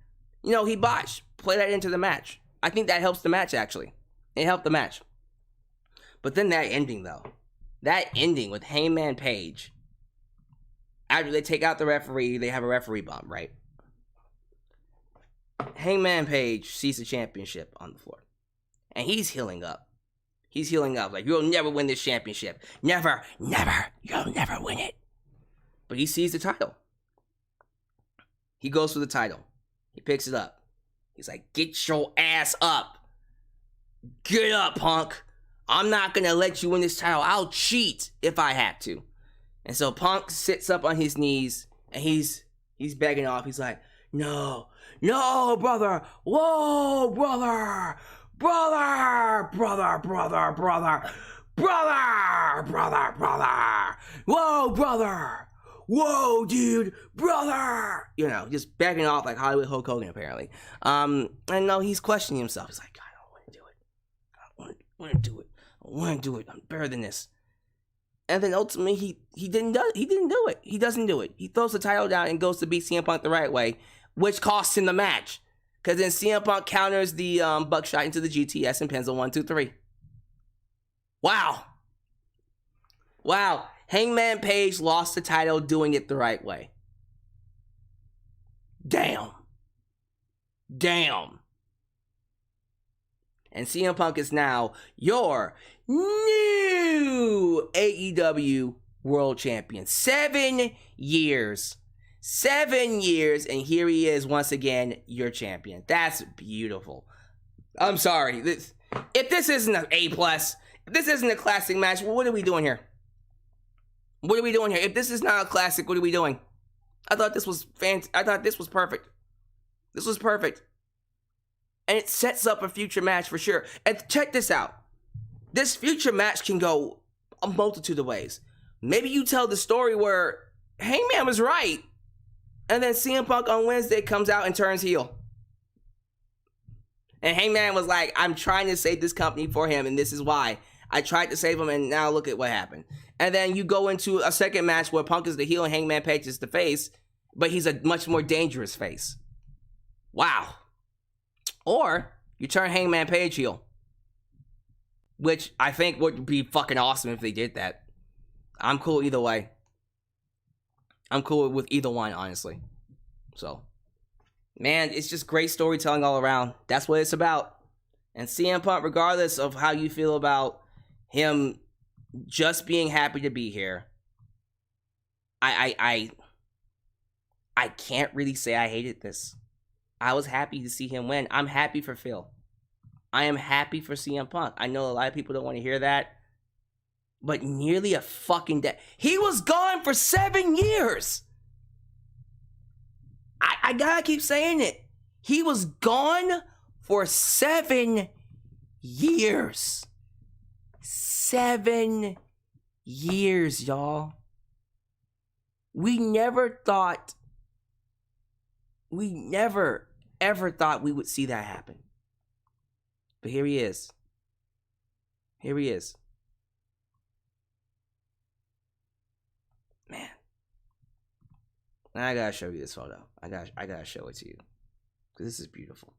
You know, he botched. Play that into the match. I think that helps the match, actually. It helped the match. But then that ending, though. That ending with Hangman Page. After they take out the referee, they have a referee bump, right? Hangman Page sees the championship on the floor. And he's healing up. Like, you'll never win this championship. Never. You'll never win it. But he sees the title. He goes for the title. He picks it up. He's like, get your ass up. Get up, Punk. I'm not going to let you win this title. I'll cheat if I have to. And so Punk sits up on his knees, and he's begging off. He's like, no, brother. Whoa, brother. Brother. Whoa, brother. Whoa, dude. Brother. You know, just begging off like Hollywood Hulk Hogan, apparently. And no, he's questioning himself. He's like, I don't want to do it. I want to do it. I'm better than this. And then ultimately, he didn't do it. He doesn't do it. He throws the title down and goes to beat CM Punk the right way, which costs him the match. Because then CM Punk counters the buckshot into the GTS and pins a 1, 2, 3. Wow. Hangman Page lost the title doing it the right way. Damn. And CM Punk is now your new AEW World Champion. 7 years. 7 years, and here he is once again, your champion. That's beautiful. I'm sorry. If this isn't an A+, if this isn't a classic match, what are we doing here? What are we doing here? If this is not a classic, what are we doing? I thought this was I thought this was perfect. This was perfect. And it sets up a future match for sure. And check this out. This future match can go a multitude of ways. Maybe you tell the story where Hangman was right, and then CM Punk on Wednesday comes out and turns heel. And Hangman was like, I'm trying to save this company for him, and this is why. I tried to save him, and now look at what happened. And then you go into a second match where Punk is the heel and Hangman Page is the face, but he's a much more dangerous face. Wow. Or you turn Hangman Page heel, which I think would be fucking awesome if they did that. I'm cool either way. I'm cool with either one, honestly. So, man, it's just great storytelling all around. That's what it's about. And CM Punk, regardless of how you feel about him just being happy to be here, I can't really say I hated this. I was happy to see him win. I'm happy for Phil. I am happy for CM Punk. I know a lot of people don't want to hear that, but nearly a fucking day. He was gone for 7 years. I gotta keep saying it. He was gone for 7 years. 7 years, y'all. We never ever thought we would see that happen. But here he is. Here he is. Man. And I gotta show you this photo. I gotta show it to you. Because this is beautiful.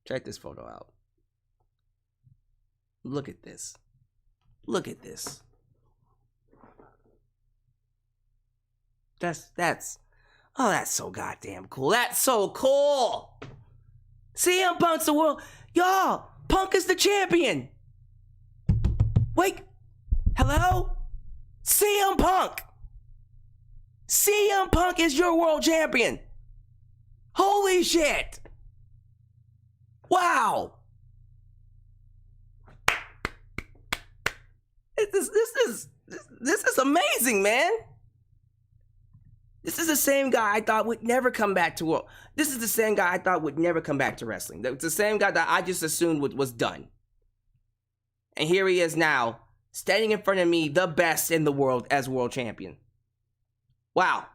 Check this photo out. Look at this. Look at this. That's so goddamn cool. That's so cool. CM Punk's the world. Y'all, Punk is the champion. Wait. Hello? CM Punk. CM Punk is your world champion. Holy shit. Wow. This is amazing, man. This is the same guy I thought would never come back to world. This is the same guy I thought would never come back to wrestling. It's the same guy that I just assumed was done. And here he is now, standing in front of me, the best in the world as world champion. Wow.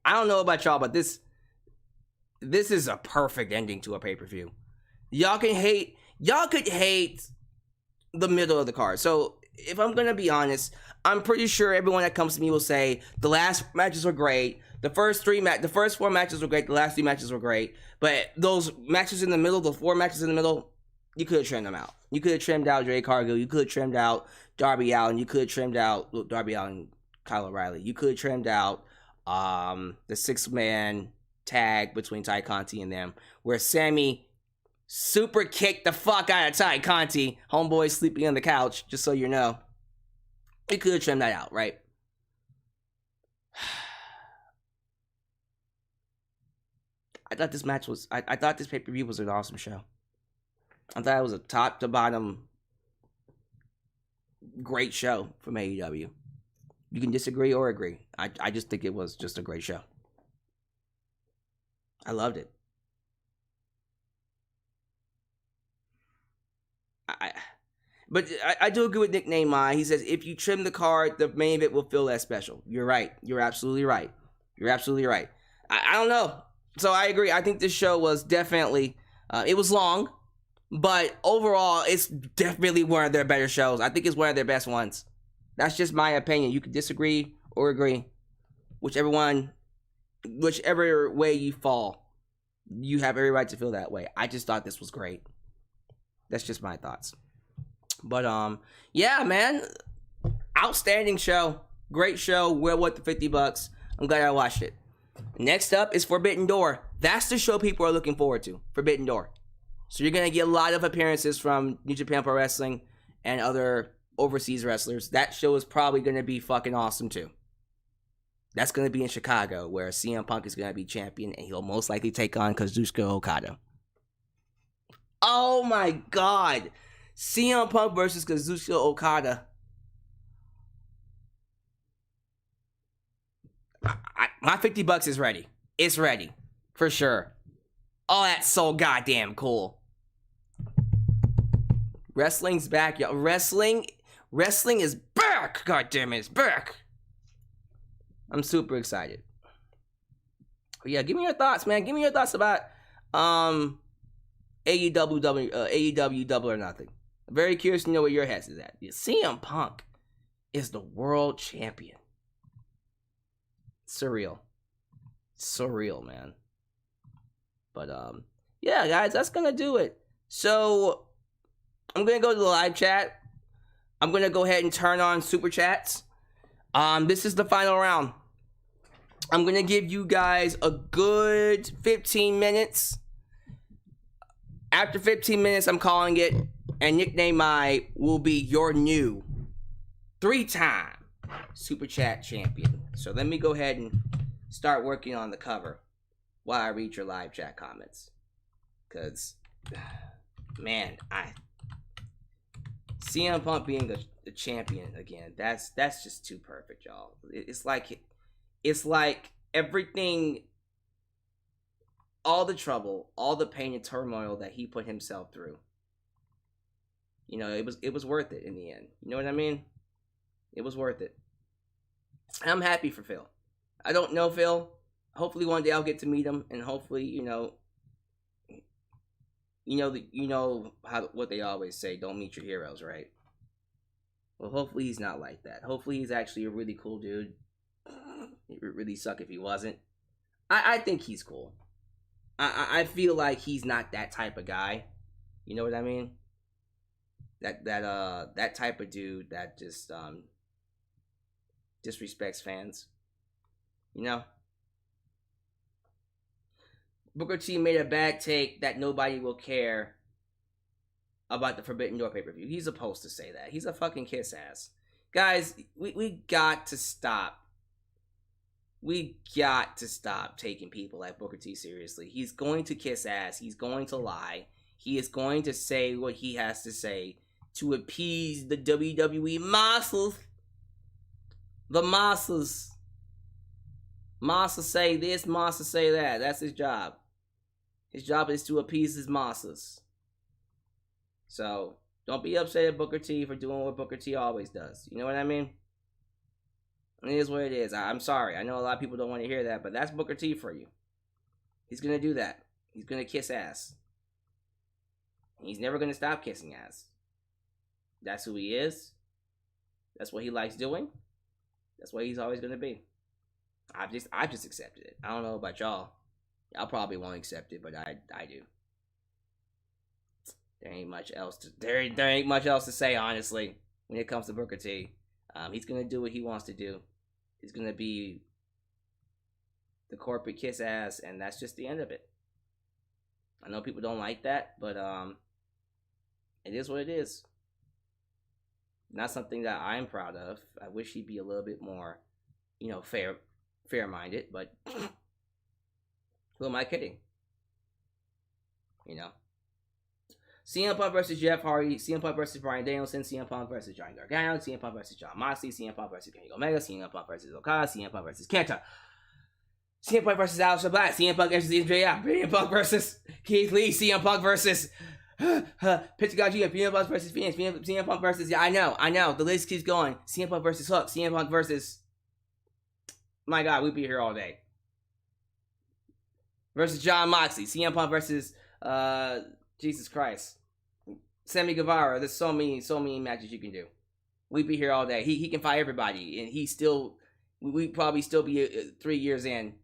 I don't know about y'all, but this is a perfect ending to a pay-per-view. Y'all could hate the middle of the card. So if I'm gonna be honest, I'm pretty sure everyone that comes to me will say the last matches were great. The first 4 matches were great. The last 3 matches were great. But those matches in the middle, the 4 matches in the middle, you could have trimmed them out. You could have trimmed out Jay Cargill. You could have trimmed out Darby Allin. You could have trimmed out Darby Allin, Kyle O'Reilly. You could have trimmed out the 6-man tag between Ty Conti and them, where Sammy super kicked the fuck out of Ty Conti. Homeboy sleeping on the couch, just so you know. You could have trimmed that out, right? I thought this match was... I thought this pay-per-view was an awesome show. I thought it was a top-to-bottom great show from AEW. You can disagree or agree. I just think it was just a great show. I loved it. But I do agree with Nick Neyma. He says, if you trim the card, the main event will feel less special. You're right. You're absolutely right. You're absolutely right. I don't know. So I agree. I think this show was definitely... it was long, but overall, it's definitely one of their better shows. I think it's one of their best ones. That's just my opinion. You can disagree or agree. Whichever way you fall, you have every right to feel that way. I just thought this was great. That's just my thoughts. But yeah, man, outstanding show, great show. Well worth the $50. I'm glad I watched it. Next up is Forbidden Door. That's the show people are looking forward to. Forbidden Door. So you're gonna get a lot of appearances from New Japan Pro Wrestling and other overseas wrestlers. That show is probably gonna be fucking awesome too. That's gonna be in Chicago, where CM Punk is gonna be champion, and he'll most likely take on Kazuchika Okada. Oh my god, CM Punk versus Kazuchika Okada. My $50 is ready. It's ready for sure. Oh, that's so goddamn cool. Wrestling's back, y'all. Wrestling is back. God damn it, it's back. I'm super excited. But yeah, give me your thoughts, man. Give me your thoughts about AEW Double or Nothing. I'm very curious to know where your head is at. Yeah, CM Punk is the world champion. Surreal, man. But yeah, guys, that's gonna do it. So I'm gonna go to the live chat. I'm gonna go ahead and turn on super chats. This is the final round. I'm gonna give you guys a good 15 minutes. After 15 minutes, I'm calling it, and nickname I will be your new 3-time Super Chat champion. So let me go ahead and start working on the cover while I read your live chat comments. Cause, man, CM Punk being the champion again, that's just too perfect, y'all. It's like everything, all the trouble, all the pain and turmoil that he put himself through. You know, it was worth it in the end. You know what I mean? It was worth it. I'm happy for Phil. I don't know Phil. Hopefully one day I'll get to meet him, and hopefully, you know how what they always say, don't meet your heroes, right? Well, hopefully he's not like that. Hopefully he's actually a really cool dude. It would really suck if he wasn't. I think he's cool. I feel like he's not that type of guy. You know what I mean? That type of dude that just disrespects fans. You know? Booker T made a bad take that nobody will care about the Forbidden Door pay-per-view. He's supposed to say that. He's a fucking kiss ass. Guys, we got to stop. We got to stop taking people like Booker T seriously. He's going to kiss ass. He's going to lie. He is going to say what he has to say to appease the WWE masses. The masses. Massa say this, Massa say that. That's his job. His job is to appease his masses. So, don't be upset at Booker T for doing what Booker T always does. You know what I mean? It is what it is. I'm sorry. I know a lot of people don't want to hear that, but that's Booker T for you. He's going to do that. He's going to kiss ass. He's never going to stop kissing ass. That's who he is. That's what he likes doing. That's what he's always going to be. I've just accepted it. I don't know about y'all. Y'all probably won't accept it, but I do. There ain't much else to say, honestly, when it comes to Booker T. He's gonna do what he wants to do. He's gonna be the corporate kiss ass, and that's just the end of it. I know people don't like that, but it is what it is. Not something that I'm proud of. I wish he'd be a little bit more, fair-minded, but who am I kidding? You know. CM Punk versus Jeff Hardy, CM Punk versus Bryan Danielson, CM Punk versus Johnny Gargano, CM Punk versus Jon Moxley, CM Punk versus Kenny Omega, CM Punk versus Okada, CM Punk versus Kenta, CM Punk versus Aleister Black, CM Punk versus MJF, CM Punk versus Keith Lee, CM Punk versus Pentagon Jr., CM Punk versus Phoenix, CM Punk versus, I know, the list keeps going, CM Punk versus Hook, CM Punk versus, my God, we'd be here all day, versus Jon Moxley, CM Punk versus, Jesus Christ, Sammy Guevara. There's so many matches you can do. We'd be here all day. He can fight everybody, and we'd probably still be 3 years in.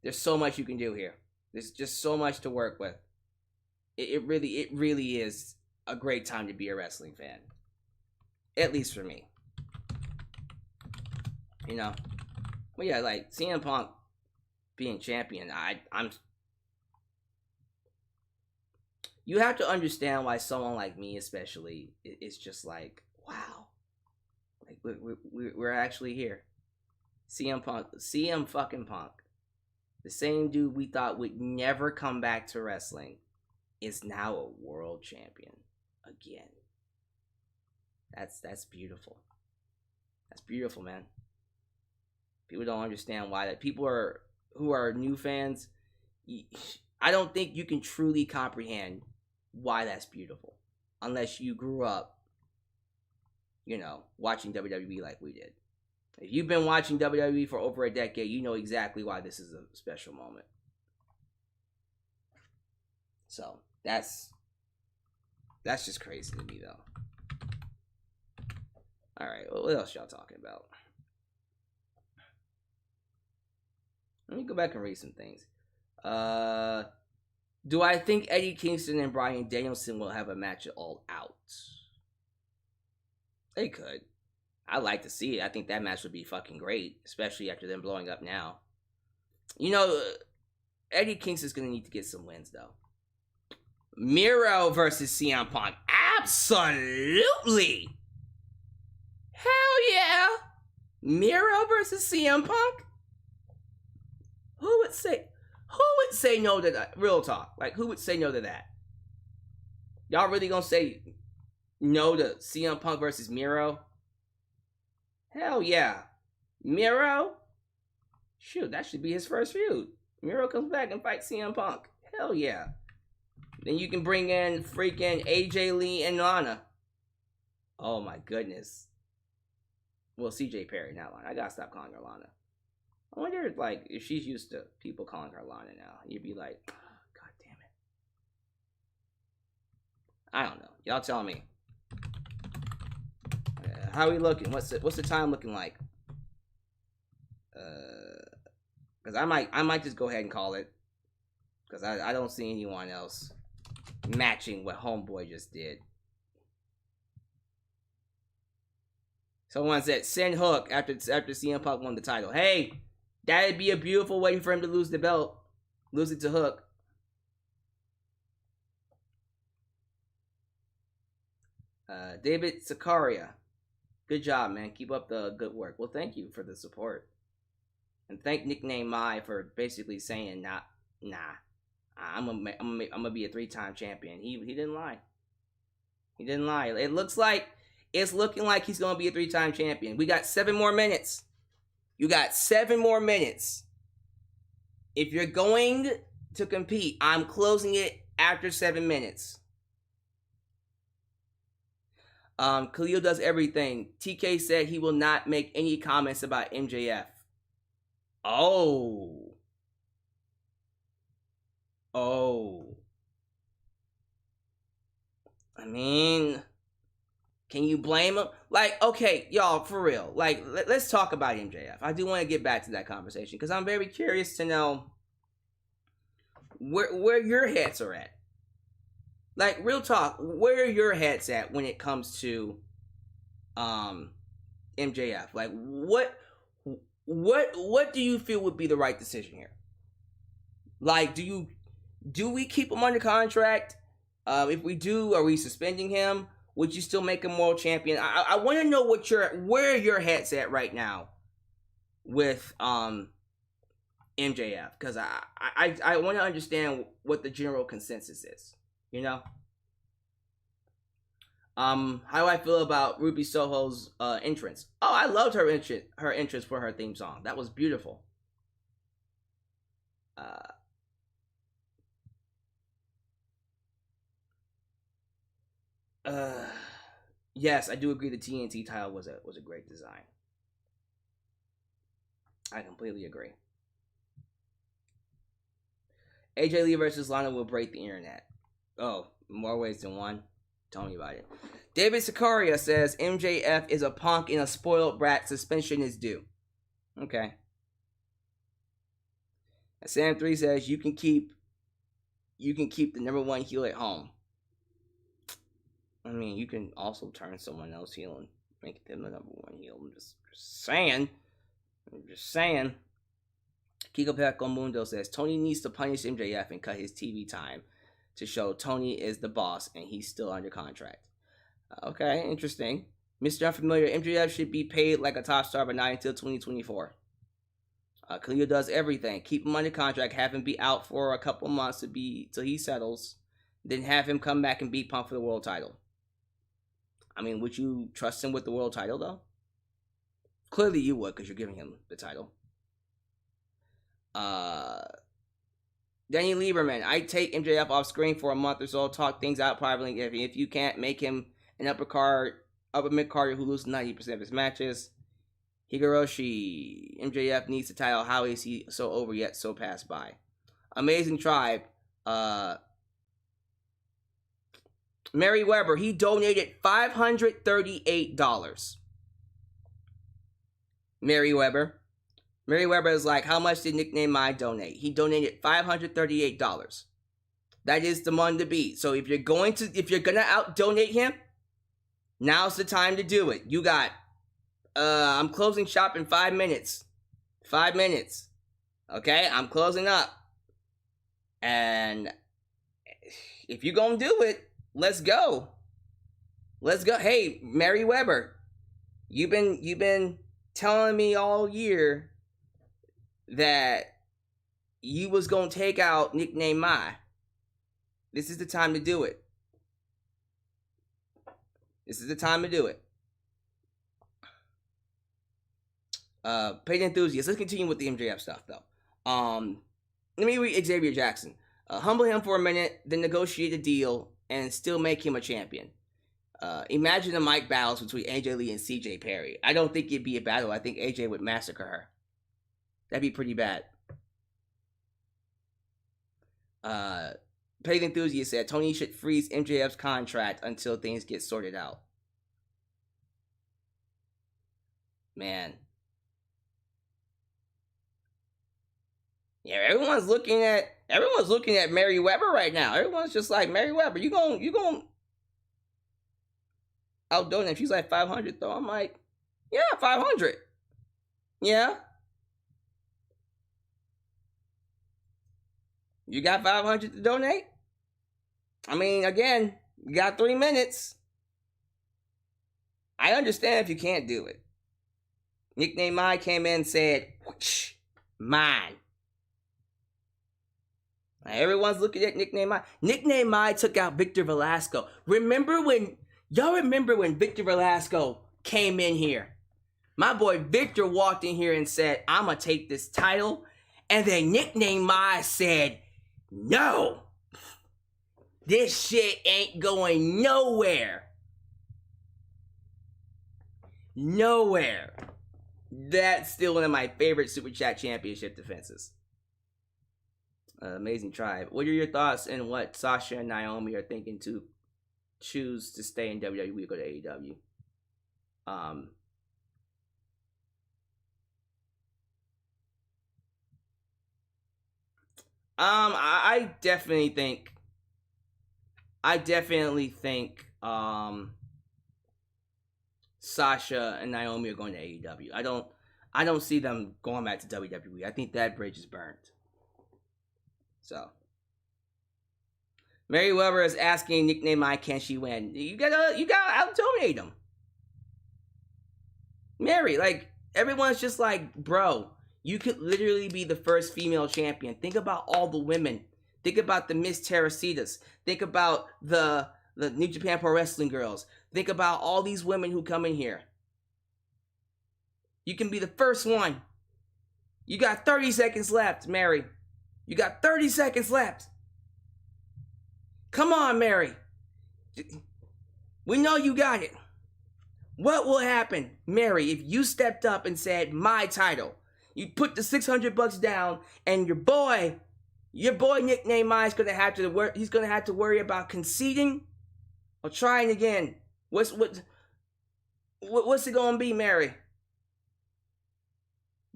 There's so much you can do here. There's just so much to work with. It really is a great time to be a wrestling fan. At least for me. You know? But yeah, like, CM Punk, being champion, I'm. You have to understand why someone like me, especially, is just like, wow, like we're actually here. CM fucking Punk, the same dude we thought would never come back to wrestling, is now a world champion again. That's beautiful. That's beautiful, man. People don't understand why that. People who are new fans, I don't think you can truly comprehend why that's beautiful unless you grew up, watching WWE like we did. If you've been watching WWE for over a decade, you know exactly why this is a special moment. So that's just crazy to me, though. All right, what else y'all talking about? Let me go back and read some things. Do I think Eddie Kingston and Bryan Danielson will have a match at All Out? They could. I'd like to see it. I think that match would be fucking great, especially after them blowing up now. Eddie Kingston's going to need to get some wins, though. Miro versus CM Punk. Absolutely. Hell yeah. Miro versus CM Punk? Who would say no to that? Real talk. Like, who would say no to that? Y'all really gonna say no to CM Punk versus Miro? Hell yeah. Miro? Shoot, that should be his first feud. Miro comes back and fights CM Punk. Hell yeah. Then you can bring in freaking AJ Lee and Lana. Oh my goodness. Well, CJ Perry, not Lana. I gotta stop calling her Lana. I wonder, if she's used to people calling her Lana now. You'd be like, oh, God damn it. I don't know. Y'all tell me. How are we looking? What's the time looking like? Because I might just go ahead and call it. Because I don't see anyone else matching what Homeboy just did. Someone said, send Hook after CM Punk won the title. Hey! That'd be a beautiful way for him to lose the belt. Lose it to Hook. David Sakaria. Good job, man. Keep up the good work. Well, thank you for the support. And thank Nickname Mai for basically saying, nah. I'm gonna be a 3-time champion. He didn't lie. He didn't lie. It's looking like he's gonna be a 3-time champion. We got 7 more minutes. You got 7 more minutes. If you're going to compete, I'm closing it after 7 minutes. Khalil does everything. TK said he will not make any comments about MJF. Oh. I mean, can you blame him? Okay, y'all, for real. Let's talk about MJF. I do want to get back to that conversation because I'm very curious to know where your heads are at. Real talk, where are your heads at when it comes to MJF? What do you feel would be the right decision here? Do we keep him under contract? If we do, are we suspending him? Would you still make him world champion? I want to know where your head's at right now with MJF, because I want to understand what the general consensus is. How do I feel about Ruby Soho's entrance? Oh, I loved her entrance for her theme song. That was beautiful. Yes, I do agree the TNT title was a great design. I completely agree. AJ Lee versus Lana will break the internet. Oh, more ways than one. Tell me about it. David Sakaria says MJF is a punk and a spoiled brat. Suspension is due. Okay. And Sam 3 says you can keep the number 1 heel at home. I mean, you can also turn someone else heel and make them the number 1 heel. I'm just saying. Kiko Pecco Mundo says Tony needs to punish MJF and cut his TV time to show Tony is the boss and he's still under contract. Okay, interesting. Mr. Unfamiliar, MJF should be paid like a top star, but not until 2024. Khalil does everything. Keep him under contract, have him be out for a couple months till he settles, then have him come back and beat Punk for the world title. I mean, would you trust him with the world title, though? Clearly you would, because you're giving him the title. Danny Lieberman, I take MJF off screen for a month or so, talk things out privately. If you can't make him an upper mid-carder who loses 90% of his matches. Higoroshi, MJF needs the title. How is he so over yet so passed by? Amazing Tribe, Mary Weber, he donated $538. Mary Weber is like, how much did Nickname My donate? He donated $538. That is the money to beat. So if you're gonna out donate him, now's the time to do it. You got, I'm closing shop in 5 minutes. 5 minutes. Okay, I'm closing up. And if you're gonna do it, let's go. Let's go. Hey, Mary Weber, you've been telling me all year that you was gonna take out Nickname My. This is the time to do it. This is the time to do it. Paid enthusiast. Let's continue with the MJF stuff, though. Let me read Xavier Jackson. Humble him for a minute, then negotiate a deal, and still make him a champion. Imagine the mic battles between AJ Lee and CJ Perry. I don't think it'd be a battle. I think AJ would massacre her. That'd be pretty bad. Paid enthusiast said Tony should freeze MJF's contract until things get sorted out. Man. Yeah, everyone's looking at Mary Weber right now. Everyone's just like, Mary Weber, you gon' outdo her. She's like 500 though. I'm like, yeah, 500. Yeah. You got 500 to donate? I mean, again, you got 3 minutes. I understand if you can't do it. Nickname Mine came in and said, whoosh, mine. Now, everyone's looking at Nickname Mine. Nickname Mine took out Victor Velasco. Remember when Victor Velasco came in here? My boy Victor walked in here and said, I'm going to take this title. And then Nickname Mine said, no. This shit ain't going nowhere. Nowhere. That's still one of my favorite Super Chat Championship defenses. Amazing Tribe. What are your thoughts on what Sasha and Naomi are thinking to choose to stay in WWE or go to AEW? I definitely think Sasha and Naomi are going to AEW. I don't see them going back to WWE. I think that bridge is burned. So, Mary Weber is asking Nickname Mine, can she win? You gotta out-donate them. Mary, like, everyone's just like, bro, you could literally be the first female champion. Think about all the women. Think about the Miss Terrasitas. Think about the New Japan Pro Wrestling girls. Think about all these women who come in here. You can be the first one. You got 30 seconds left, Mary. You got 30 seconds left. Come on, Mary. We know you got it. What will happen, Mary, if you stepped up and said, my title? You put the $600 down, and your boy Nickname Mine is gonna have to work. He's gonna have to worry about conceding or trying again. What's it gonna be, Mary?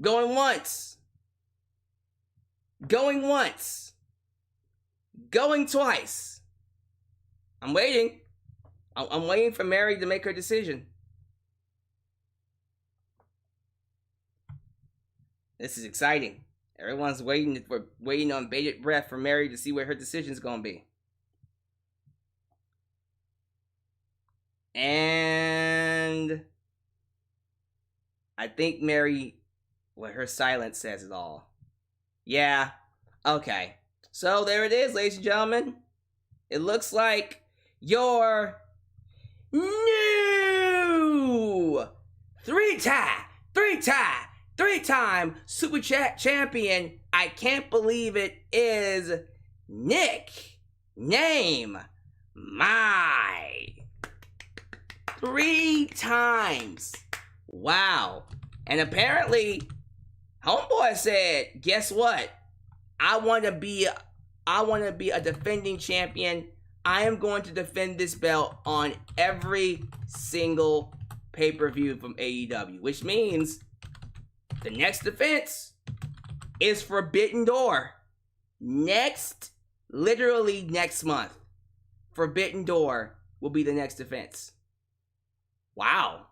Going once. Going once. Going twice. I'm waiting. I'm waiting for Mary to make her decision. This is exciting. Everyone's waiting on bated breath for Mary to see what her decision's gonna be. And I think Mary, her silence says it all. Yeah. Okay. So there it is, ladies and gentlemen. It looks like your new three-time Superchat champion. I can't believe it is Nick. Name my 3 times. Wow. And apparently, homeboy said, guess what? I want to be a defending champion. I am going to defend this belt on every single pay-per-view from AEW, which means the next defense is Forbidden Door. Literally next month, Forbidden Door will be the next defense. Wow.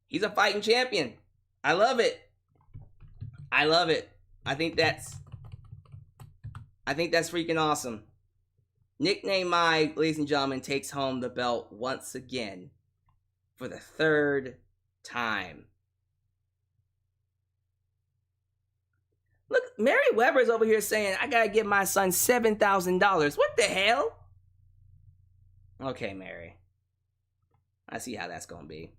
He's a fighting champion. I love it. I love it. I think that's freaking awesome. Nickname My, ladies and gentlemen, takes home the belt once again for the 3rd time. Look, Mary Weber's over here saying, I gotta give my son $7,000. What the hell? Okay, Mary. I see how that's gonna be.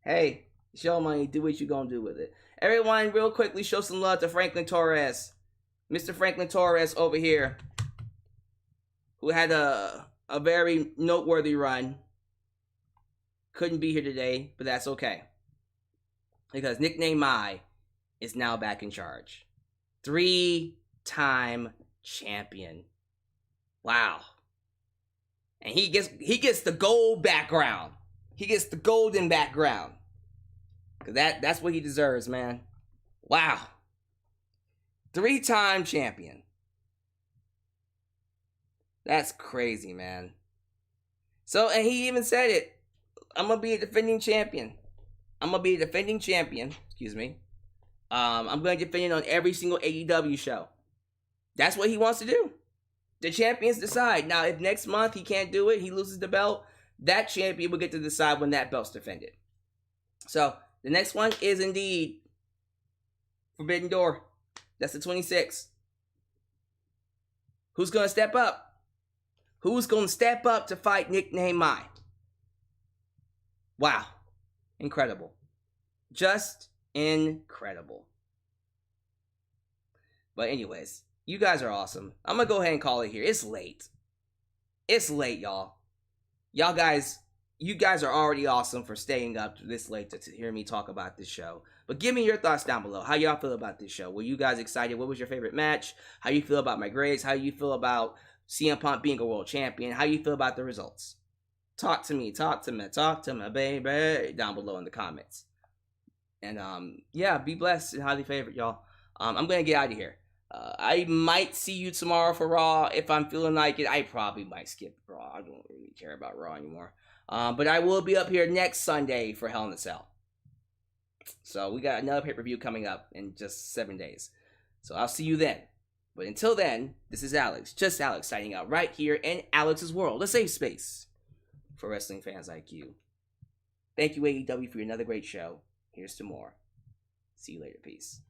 Hey, show money, do what you gonna do with it. Everyone, real quickly, show some love to Franklin Torres. Mr. Franklin Torres over here, who had a very noteworthy run. Couldn't be here today, but that's okay. Because Nickname My is now back in charge. 3-time champion. Wow. And he gets the gold background. He gets the golden background. Cause that's what he deserves, man. Wow. 3-time champion. That's crazy, man. So, and he even said it. I'm gonna be a defending champion. Excuse me. I'm gonna defend it on every single AEW show. That's what he wants to do. The champions decide. Now, if next month he can't do it, he loses the belt, that champion will get to decide when that belt's defended. So, the next one is indeed Forbidden Door. That's the 26th. Who's gonna step up? Who's gonna step up to fight Nickname My? Wow. Incredible. Just incredible. But anyways, you guys are awesome. I'm gonna go ahead and call it here. It's late. It's late, y'all. You guys are already awesome for staying up this late to hear me talk about this show. But give me your thoughts down below. How y'all feel about this show? Were you guys excited? What was your favorite match? How you feel about my grades? How you feel about CM Punk being a world champion? How you feel about the results? Talk to me, baby, down below in the comments. And yeah, be blessed and highly favored, y'all. I'm gonna get out of here. I might see you tomorrow for Raw if I'm feeling like it. I probably might skip Raw. I don't really care about Raw anymore. But I will be up here next Sunday for Hell in a Cell. So we got another pay-per-view coming up in just 7 days. So I'll see you then. But until then, this is Alyx, just Alyx, signing out right here in Alyx's World, a safe space for wrestling fans like you. Thank you, AEW, for another great show. Here's to more. See you later. Peace.